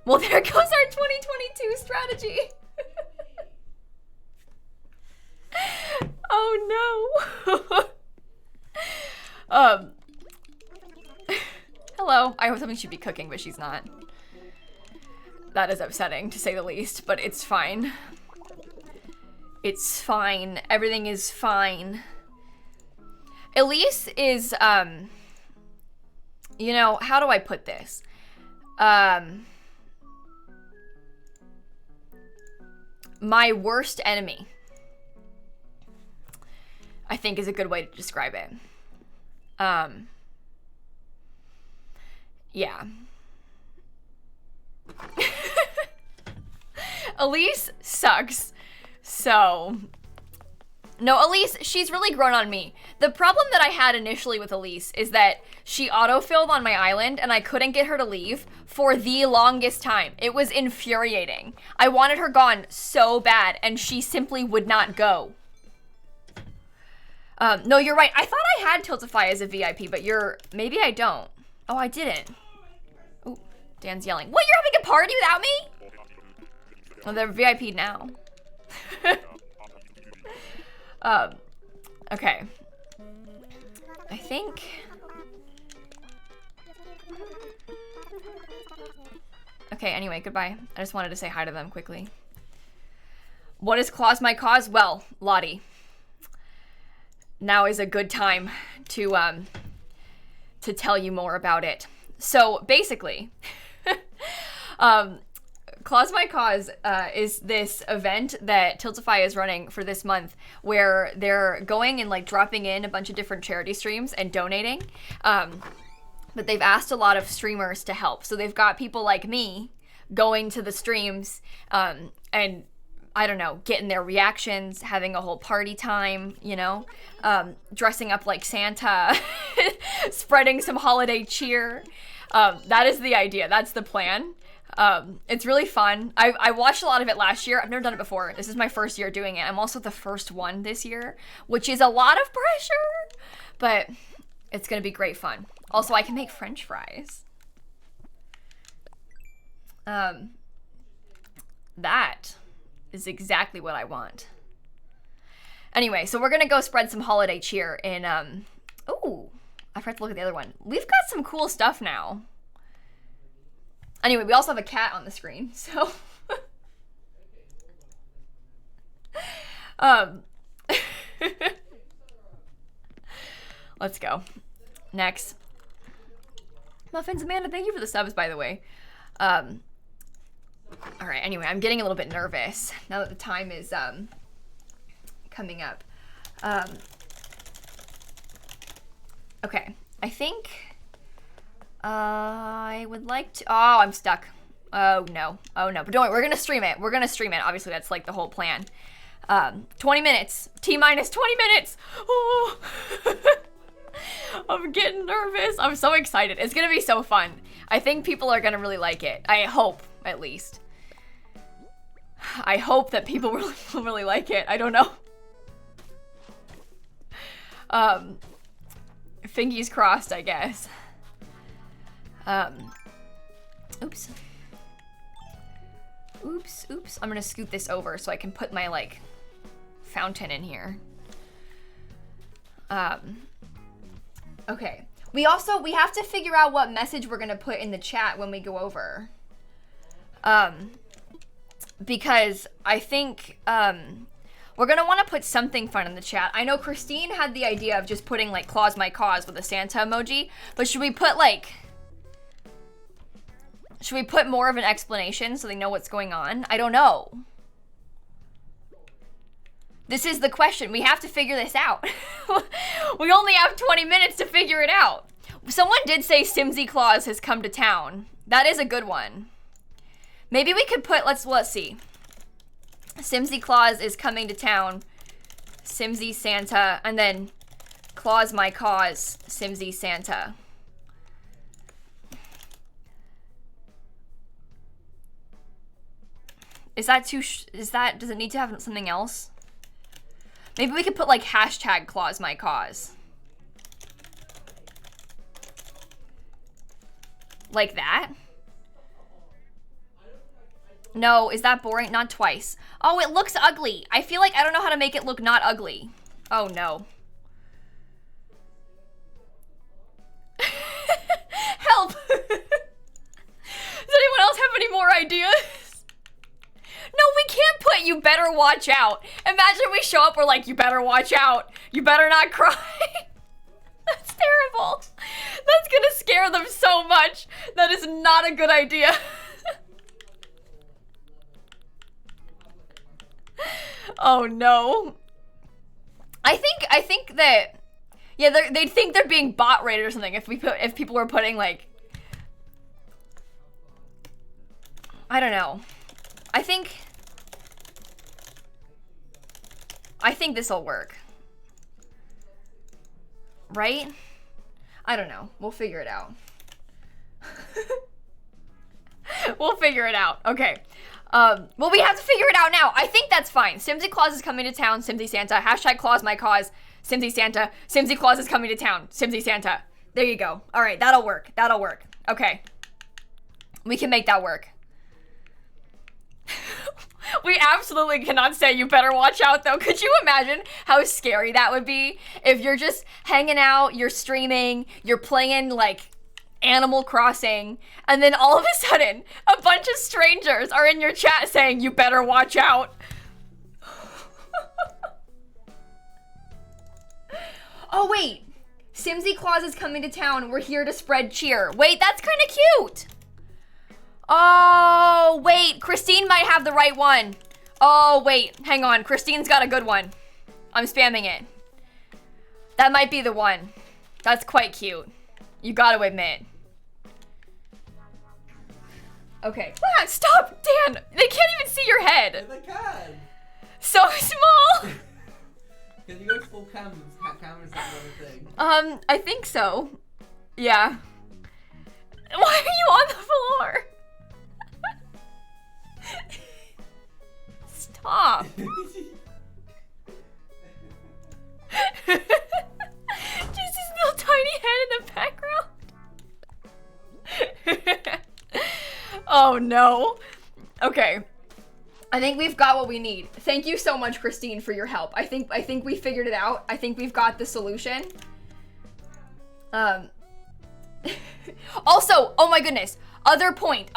Well, there goes our 2022 strategy. Oh no. Hello. I was hoping she'd be cooking, but she's not. That is upsetting, to say the least, but it's fine. It's fine. Everything is fine. Elise is, you know, how do I put this? My worst enemy, I think, is a good way to describe it. Yeah. Elise sucks. So, no, Elise, she's really grown on me. The problem that I had initially with Elise is that she autofilled on my island and I couldn't get her to leave for the longest time. It was infuriating. I wanted her gone so bad and she simply would not go. No, you're right. I thought I had Tiltify as a VIP, but maybe I don't. Oh, I didn't. Oh, Dan's yelling. What, you're having a party without me? Well, they're VIP now. Okay. I think... Okay, anyway, goodbye. I just wanted to say hi to them quickly. What is Claus My Cause? Well, Lottie, now is a good time to tell you more about it. So, basically, Claus My Cause is this event that Tiltify is running for this month where they're going and like dropping in a bunch of different charity streams and donating. But they've asked a lot of streamers to help. So they've got people like me going to the streams and, I don't know, getting their reactions, having a whole party time, you know, dressing up like Santa, spreading some holiday cheer. That is the idea. That's the plan. It's really fun. I watched a lot of it last year. I've never done it before. This is my first year doing it. I'm also the first one this year, which is a lot of pressure, but it's going to be great fun. Also, I can make French fries. That is exactly what I want. Anyway, so we're going to go spread some holiday cheer in, ooh, I forgot to look at the other one. We've got some cool stuff now. Anyway, we also have a cat on the screen, so. Let's go. Next. Muffins Amanda, thank you for the subs, by the way. All right, anyway, I'm getting a little bit nervous now that the time is coming up. Okay, I think I would like to, oh, I'm stuck. Oh no, but don't worry, we're gonna stream it. Obviously that's like the whole plan. 20 minutes, T-minus 20 minutes. Oh. I'm getting nervous. I'm so excited. It's gonna be so fun. I think people are gonna really like it. I hope, at least. I hope that people will really like it. I don't know. Fingies crossed, I guess. Oops. I'm gonna scoot this over so I can put my, like, fountain in here. Okay. We have to figure out what message we're gonna put in the chat when we go over. Because I think, we're gonna wanna put something fun in the chat. I know Christine had the idea of just putting, like, Claus My Cause with a Santa emoji, but should we put, like, should we put more of an explanation so they know what's going on? I don't know. This is the question. We have to figure this out. We only have 20 minutes to figure it out. Someone did say Simsie Claus has come to town. That is a good one. Maybe we could put, let's see. Simsie Claus is coming to town. Simsie Santa, and then Claus My Cause, Simsie Santa. Is that too, does it need to have something else? Maybe we could put like hashtag Claus My Cause. Like that? No, is that boring? Not twice. Oh, it looks ugly. I feel like I don't know how to make it look not ugly. Oh no. Help! Does anyone else have any more ideas? No, we can't put you better watch out. Imagine we show up, we're like, you better watch out. You better not cry. That's terrible. That's gonna scare them so much. That is not a good idea. Oh no. I think that, yeah, they'd think they're being bot rated or something if people were putting like, I don't know. I think this'll work. Right? I don't know. We'll figure it out. We'll figure it out. Okay. Well, we have to figure it out now. I think that's fine. Simsie Claus is coming to town. Simsie Santa. Hashtag Claus My Cause. Simsie Santa. Simsie Claus is coming to town. Simsie Santa. There you go. All right. That'll work. That'll work. Okay. We can make that work. We absolutely cannot say you better watch out though. Could you imagine how scary that would be if you're just hanging out, you're streaming, you're playing like Animal Crossing, and then all of a sudden a bunch of strangers are in your chat saying you better watch out. Oh wait, Simsie Claus is coming to town. We're here to spread cheer. Wait, that's kind of cute. Oh, wait, Christine might have the right one. Oh, wait, hang on. Christine's got a good one. I'm spamming it. That might be the one. That's quite cute. You gotta admit. Okay. Ah, stop, Dan. They can't even see your head. Yeah, they can. So small. Can you go full cameras? Cameras that other thing. I think so. Yeah. Why are you on the floor? Stop. Just his little tiny head in the background. Oh no. Okay. I think we've got what we need. Thank you so much, Christine, for your help. I think we figured it out. I think we've got the solution. Also, oh my goodness. Other point,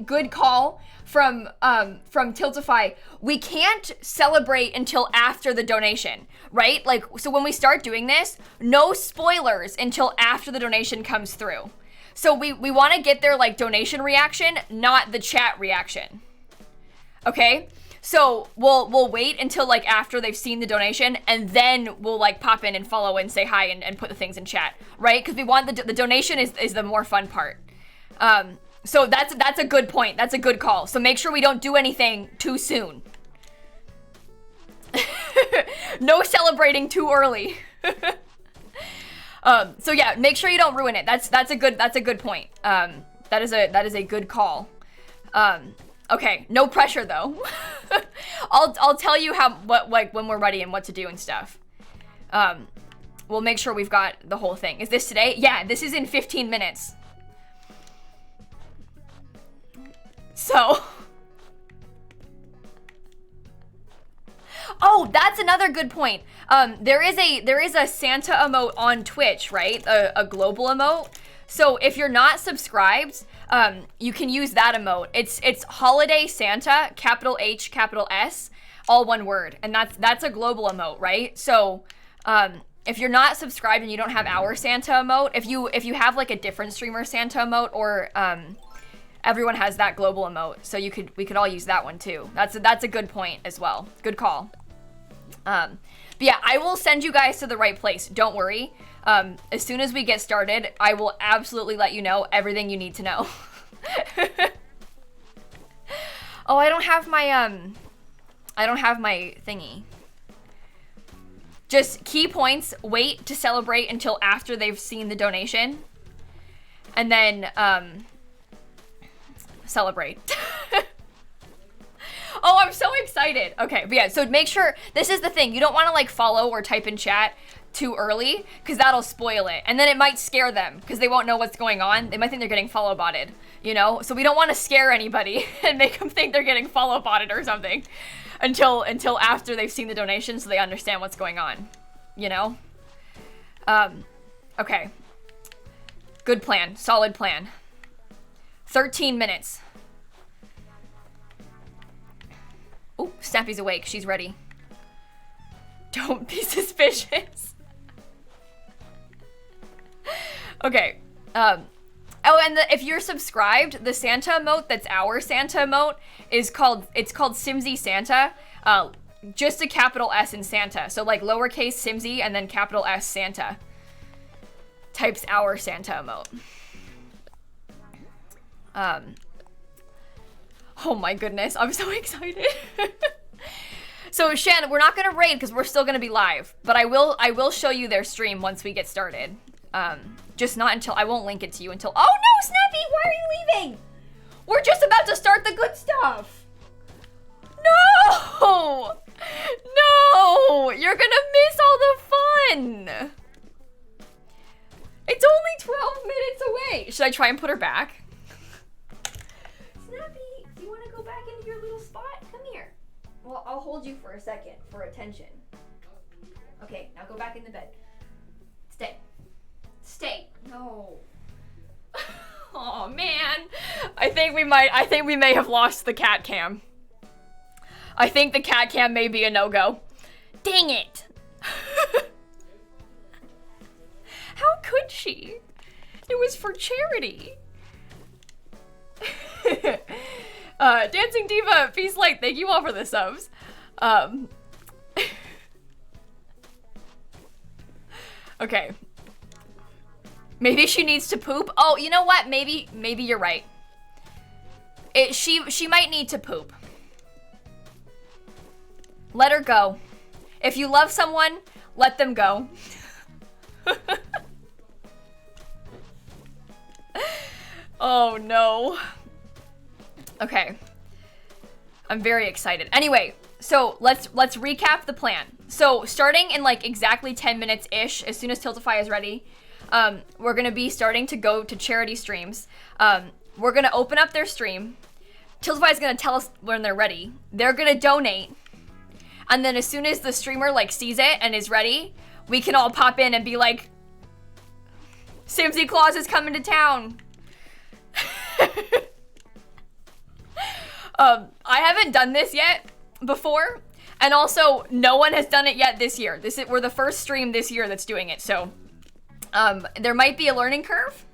good call from Tiltify. We can't celebrate until after the donation, right? Like, so when we start doing this, no spoilers until after the donation comes through. So we want to get their like donation reaction, not the chat reaction. Okay? So we'll wait until like after they've seen the donation, and then we'll like pop in and follow and say hi and put the things in chat, right? Because we want the donation is the more fun part. So that's a good point. That's a good call. So make sure we don't do anything too soon. No celebrating too early. So yeah, make sure you don't ruin it. That's a good point. That is a good call. Okay, no pressure though. I'll tell you when we're ready and what to do and stuff. We'll make sure we've got the whole thing. Is this today? Yeah, this is in 15 minutes. So oh, that's another good point. There is a Santa emote on Twitch, right? A global emote. So if you're not subscribed, you can use that emote. It's Holiday Santa, capital H, capital S, all one word, and that's a global emote, right? So if you're not subscribed and you don't have our Santa emote, if you have like a different streamer Santa emote, or everyone has that global emote, so we could all use that one too. That's a good point as well. Good call. But yeah, I will send you guys to the right place. Don't worry. As soon as we get started, I will absolutely let you know everything you need to know. Oh, I don't have my thingy. Just key points, wait to celebrate until after they've seen the donation. And then, celebrate. Oh, I'm so excited. Okay, but yeah, so make sure, this is the thing. You don't want to like follow or type in chat too early, because that'll spoil it. And then it might scare them, because they won't know what's going on. They might think they're getting follow botted, you know? So we don't want to scare anybody and make them think they're getting follow botted or something until after they've seen the donation, so they understand what's going on, you know? Okay. Good plan. Solid plan. 13 minutes. Oh, Snappy's awake. She's ready. Don't be suspicious. Okay. Oh, and if you're subscribed, the Santa emote that's our Santa emote is called Simsie Santa. Just a capital S in Santa. So like lowercase Simsie and then capital S Santa. Types our Santa emote. Oh my goodness, I'm so excited. So Shan, we're not gonna raid because we're still gonna be live, but I will show you their stream once we get started. Just not until, I won't link it to you until, oh no, Snappy, why are you leaving? We're just about to start the good stuff. No, no, you're gonna miss all the fun. It's only 12 minutes away. Should I try and put her back? Snappy, do you want to go back into your little spot? Come here. Well, I'll hold you for a second for attention. Okay, now go back in the bed. Stay. Stay. No. Oh man. I think we may have lost the cat cam. I think the cat cam may be a no-go. Dang it. How could she? It was for charity. Dancing Diva, Peace Light, thank you all for the subs. Okay. Maybe she needs to poop. Oh, you know what? Maybe you're right. She might need to poop. Let her go. If you love someone, let them go. Oh no. Okay. I'm very excited. Anyway, so let's recap the plan. So starting in like exactly 10 minutes-ish, as soon as Tiltify is ready, we're gonna be starting to go to charity streams. We're gonna open up their stream. Tiltify is gonna tell us when they're ready. They're gonna donate. And then as soon as the streamer like sees it and is ready, we can all pop in and be like, Simsie Claus is coming to town. I haven't done this yet before, and also no one has done it yet this year. We're the first stream this year that's doing it, so there might be a learning curve.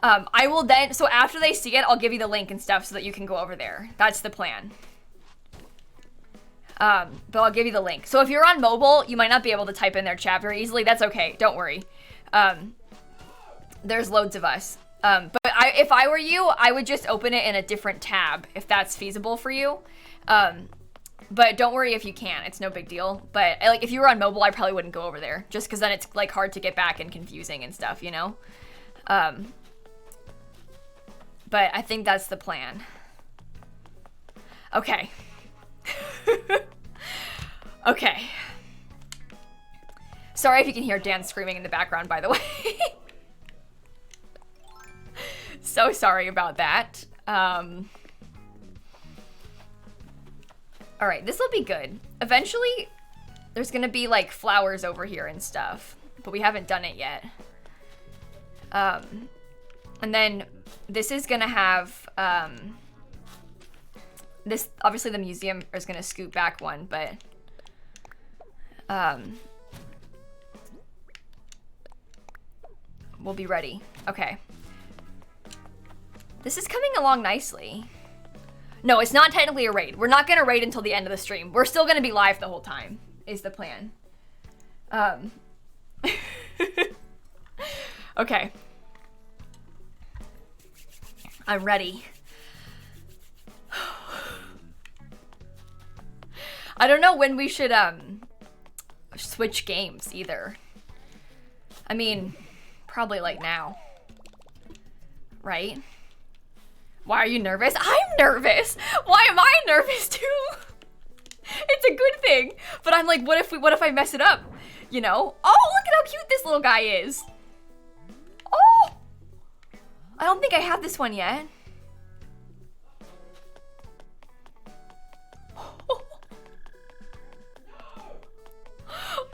I will then, so after they see it, I'll give you the link and stuff so that you can go over there. That's the plan. But I'll give you the link. So if you're on mobile, you might not be able to type in their chat very easily. That's okay. Don't worry. There's loads of us. But if I were you, I would just open it in a different tab if that's feasible for you. But don't worry if you can't. It's no big deal. But like if you were on mobile, I probably wouldn't go over there just because then it's like hard to get back and confusing and stuff, you know? But I think that's the plan. Okay. Okay. Sorry if you can hear Dan screaming in the background, by the way. So sorry about that. All right, this will be good. Eventually, there's gonna be like flowers over here and stuff, but we haven't done it yet. And then this is gonna have, this, obviously the museum is gonna scoot back one, but, we'll be ready. Okay. This is coming along nicely. No, it's not technically a raid. We're not gonna raid until the end of the stream. We're still gonna be live the whole time, is the plan. Okay. I'm ready. I don't know when we should, switch games either. I mean, probably like now. Right? Why are you nervous? I'm nervous! Why am I nervous too? It's a good thing. But I'm like, what if I mess it up? You know? Oh, look at how cute this little guy is. Oh! I don't think I have this one yet.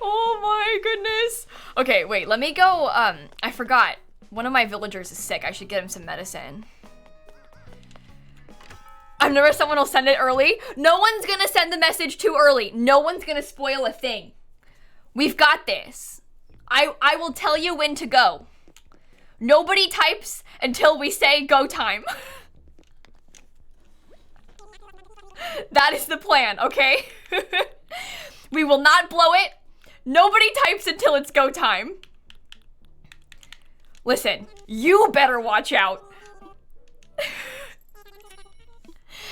Oh my goodness. Okay, wait, let me go, I forgot. One of my villagers is sick. I should get him some medicine. I'm nervous someone will send it early. No one's gonna send the message too early. No one's gonna spoil a thing. We've got this. I will tell you when to go. Nobody types until we say go time. That is the plan, okay? We will not blow it. Nobody types until it's go time. Listen, you better watch out.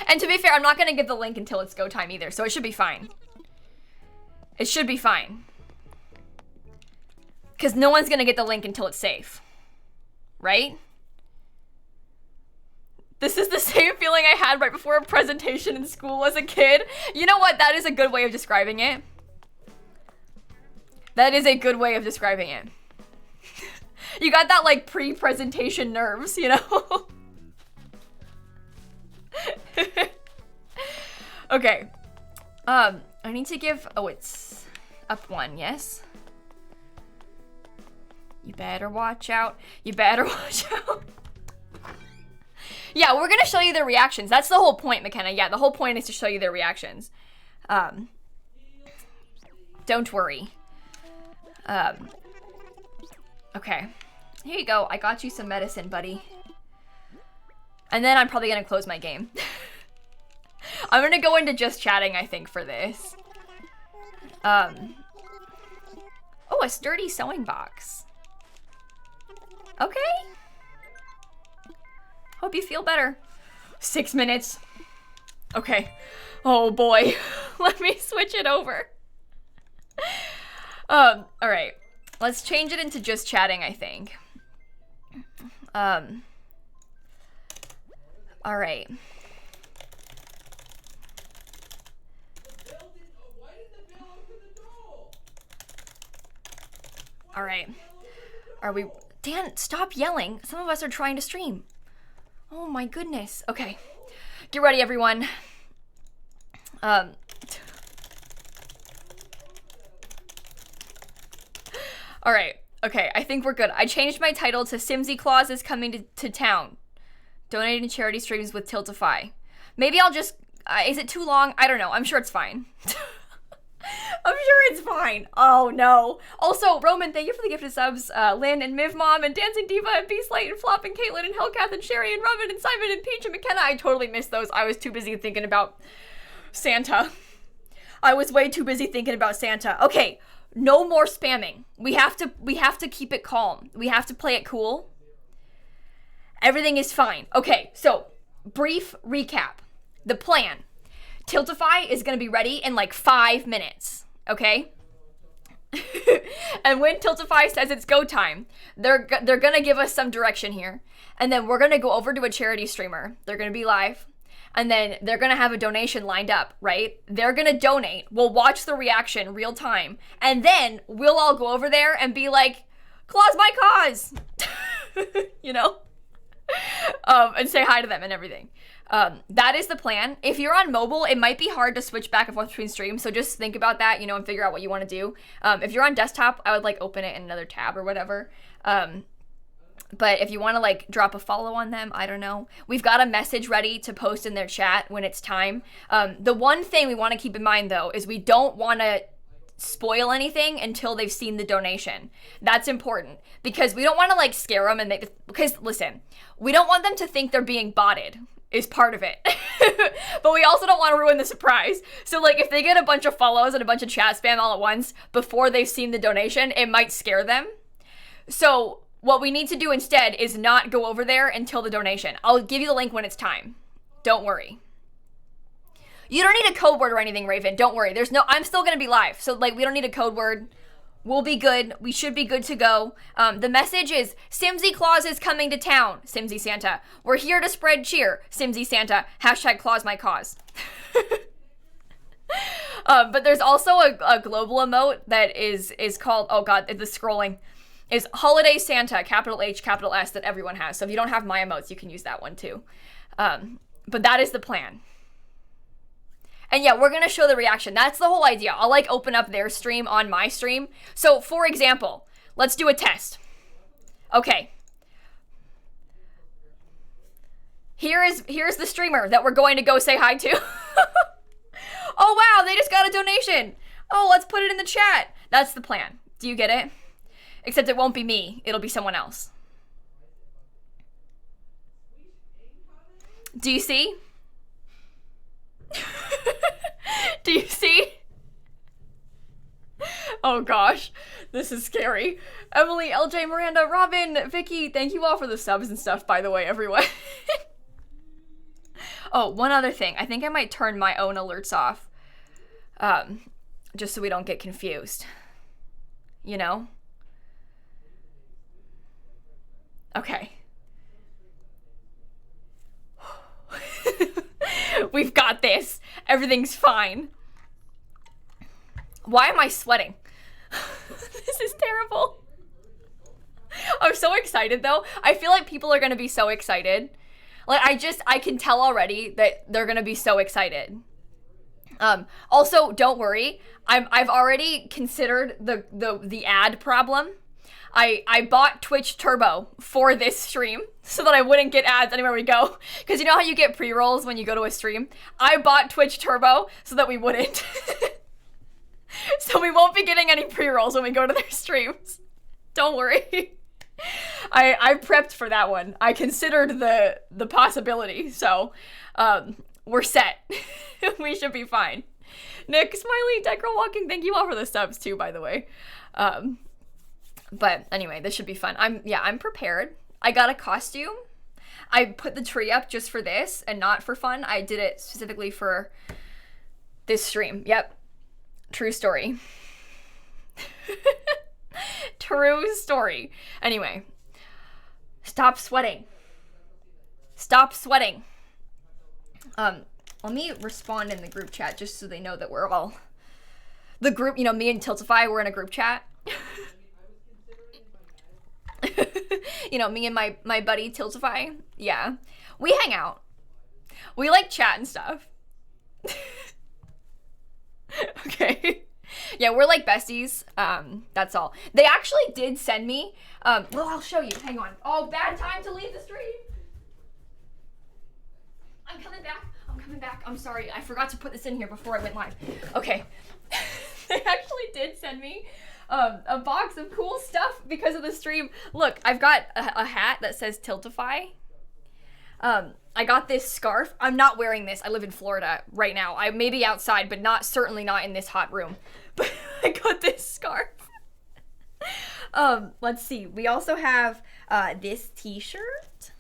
And to be fair, I'm not gonna give the link until it's go time either, so it should be fine. It should be fine. Because no one's gonna get the link until it's safe. Right? This is the same feeling I had right before a presentation in school as a kid. You know what? That is a good way of describing it. That is a good way of describing it. You got that like pre-presentation nerves, you know? Okay. I need to give, oh, it's up one, yes? You better watch out. You better watch out. Yeah, we're gonna show you their reactions. That's the whole point, McKenna. Yeah, the whole point is to show you their reactions. Don't worry. Okay. Here you go. I got you some medicine, buddy. And then I'm probably gonna close my game. I'm gonna go into just chatting, I think, for this. Oh, a sturdy sewing box. Okay. Hope you feel better. 6 minutes. Okay. Oh boy. Let me switch it over. All right. Let's change it into just chatting, I think. All right. All right. Are we... Dan, stop yelling. Some of us are trying to stream. Oh my goodness. Okay. Get ready, everyone. All right. Okay, I think we're good. I changed my title to CELESTE Claus is coming to town. Donating to charity streams with Tiltify. Maybe I'll just... is it too long? I don't know. I'm sure it's fine. I'm sure it's fine. Oh no. Also, Roman, thank you for the gifted subs. Lynn and Miv Mom and Dancing Diva and Beast Light and Flop and Caitlin and Hellcat and Sherry and Robin and Simon and Peach and McKenna. I totally missed those. I was too busy thinking about Santa. I was way too busy thinking about Santa. Okay, no more spamming. We have to keep it calm. We have to play it cool. Everything is fine. Okay, so brief recap. The plan. Tiltify is going to be ready in like 5 minutes, okay? And when Tiltify says it's go time, they're going to give us some direction here. And then we're going to go over to a charity streamer. They're going to be live. And then they're going to have a donation lined up, right? They're going to donate. We'll watch the reaction real time. And then we'll all go over there and be like, Claus My Cause! You know? And say hi to them and everything. That is the plan. If you're on mobile, it might be hard to switch back and forth between streams, so just think about that, you know, and figure out what you want to do. If you're on desktop, I would like open it in another tab or whatever. But if you want to like drop a follow on them, I don't know. We've got a message ready to post in their chat when it's time. The one thing we want to keep in mind though is we don't want to spoil anything until they've seen the donation. That's important because we don't want to like scare them and because listen, we don't want them to think they're being botted is part of it. But we also don't want to ruin the surprise. So like if they get a bunch of follows and a bunch of chat spam all at once before they've seen the donation, it might scare them. So what we need to do instead is not go over there until the donation. I'll give you the link when it's time. Don't worry. You don't need a code word or anything, Raven. Don't worry. I'm still going to be live. So like we don't need a code word. We'll be good. We should be good to go. The message is, Simsie Claus is coming to town. Simsie Santa. We're here to spread cheer. Simsie Santa. Hashtag Claus My Cause. But there's also a global emote that is called, oh god, the scrolling, is Holiday Santa, capital H, capital S, that everyone has. So if you don't have my emotes, you can use that one too. But that is the plan. And yeah, we're going to show the reaction. That's the whole idea. I'll like open up their stream on my stream. So for example, let's do a test. Okay. Here's the streamer that we're going to go say hi to. Oh wow, they just got a donation. Oh, let's put it in the chat. That's the plan. Do you get it? Except it won't be me. It'll be someone else. Do you see? Do you see? Oh gosh, this is scary. Emily, LJ, Miranda, Robin, Vicky, thank you all for the subs and stuff, by the way, everyone. Oh, one other thing. I think I might turn my own alerts off. Just so we don't get confused. You know? Okay. We've got this. Everything's fine. Why am I sweating? This is terrible. I'm so excited though. I feel like people are gonna be so excited. Like I can tell already that they're gonna be so excited. Also, don't worry. I've already considered the ad problem. I bought Twitch Turbo for this stream so that I wouldn't get ads anywhere we go. Because you know how you get pre-rolls when you go to a stream? I bought Twitch Turbo so that we wouldn't. So we won't be getting any pre-rolls when we go to their streams. Don't worry. I prepped for that one. I considered the possibility. So we're set. We should be fine. Nick, Smiley, Dead Girl Walking, thank you all for the subs too, by the way. But anyway, this should be fun. I'm prepared. I got a costume. I put the tree up just for this and not for fun. I did it specifically for this stream. Yep. True story. True story. Anyway. Stop sweating. Stop sweating. Let me respond in the group chat just so they know that we're all... The group, you know, me and Tiltify, we're in a group chat. You know, me and my buddy Tiltify. Yeah. We hang out. We like chat and stuff. Okay. Yeah, we're like besties. That's all. They actually did send me, well, I'll show you. Hang on. Oh, bad time to leave the stream. I'm coming back. I'm sorry. I forgot to put this in here before I went live. Okay. They actually did send me a box of cool stuff because of the stream. Look, I've got a hat that says Tiltify. I got this scarf. I'm not wearing this. I live in Florida right now. I may be outside, but certainly not in this hot room. But I got this scarf. Let's see. We also have this t-shirt,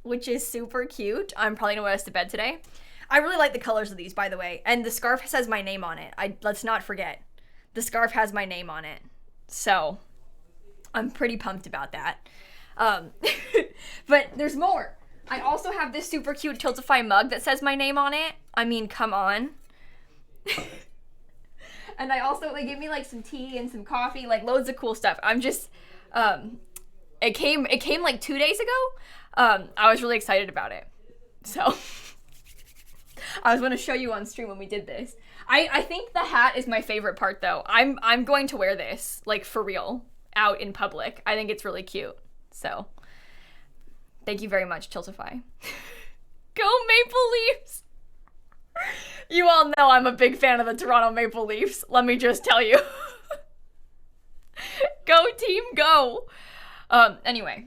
which is super cute. I'm probably gonna wear this to bed today. I really like the colors of these, by the way. And the scarf says my name on it. Let's not forget. The scarf has my name on it. So I'm pretty pumped about that. But there's more. I also have this super cute Tiltify mug that says my name on it. I mean, come on. And they gave me like some tea and some coffee, like loads of cool stuff. I'm just, it came like 2 days ago. I was really excited about it. So I was going to show you on stream when we did this. I think the hat is my favorite part though. I'm going to wear this, like for real, out in public. I think it's really cute. So thank you very much, Tiltify. Go Maple Leafs! You all know I'm a big fan of the Toronto Maple Leafs. Let me just tell you. Go team, go! Anyway,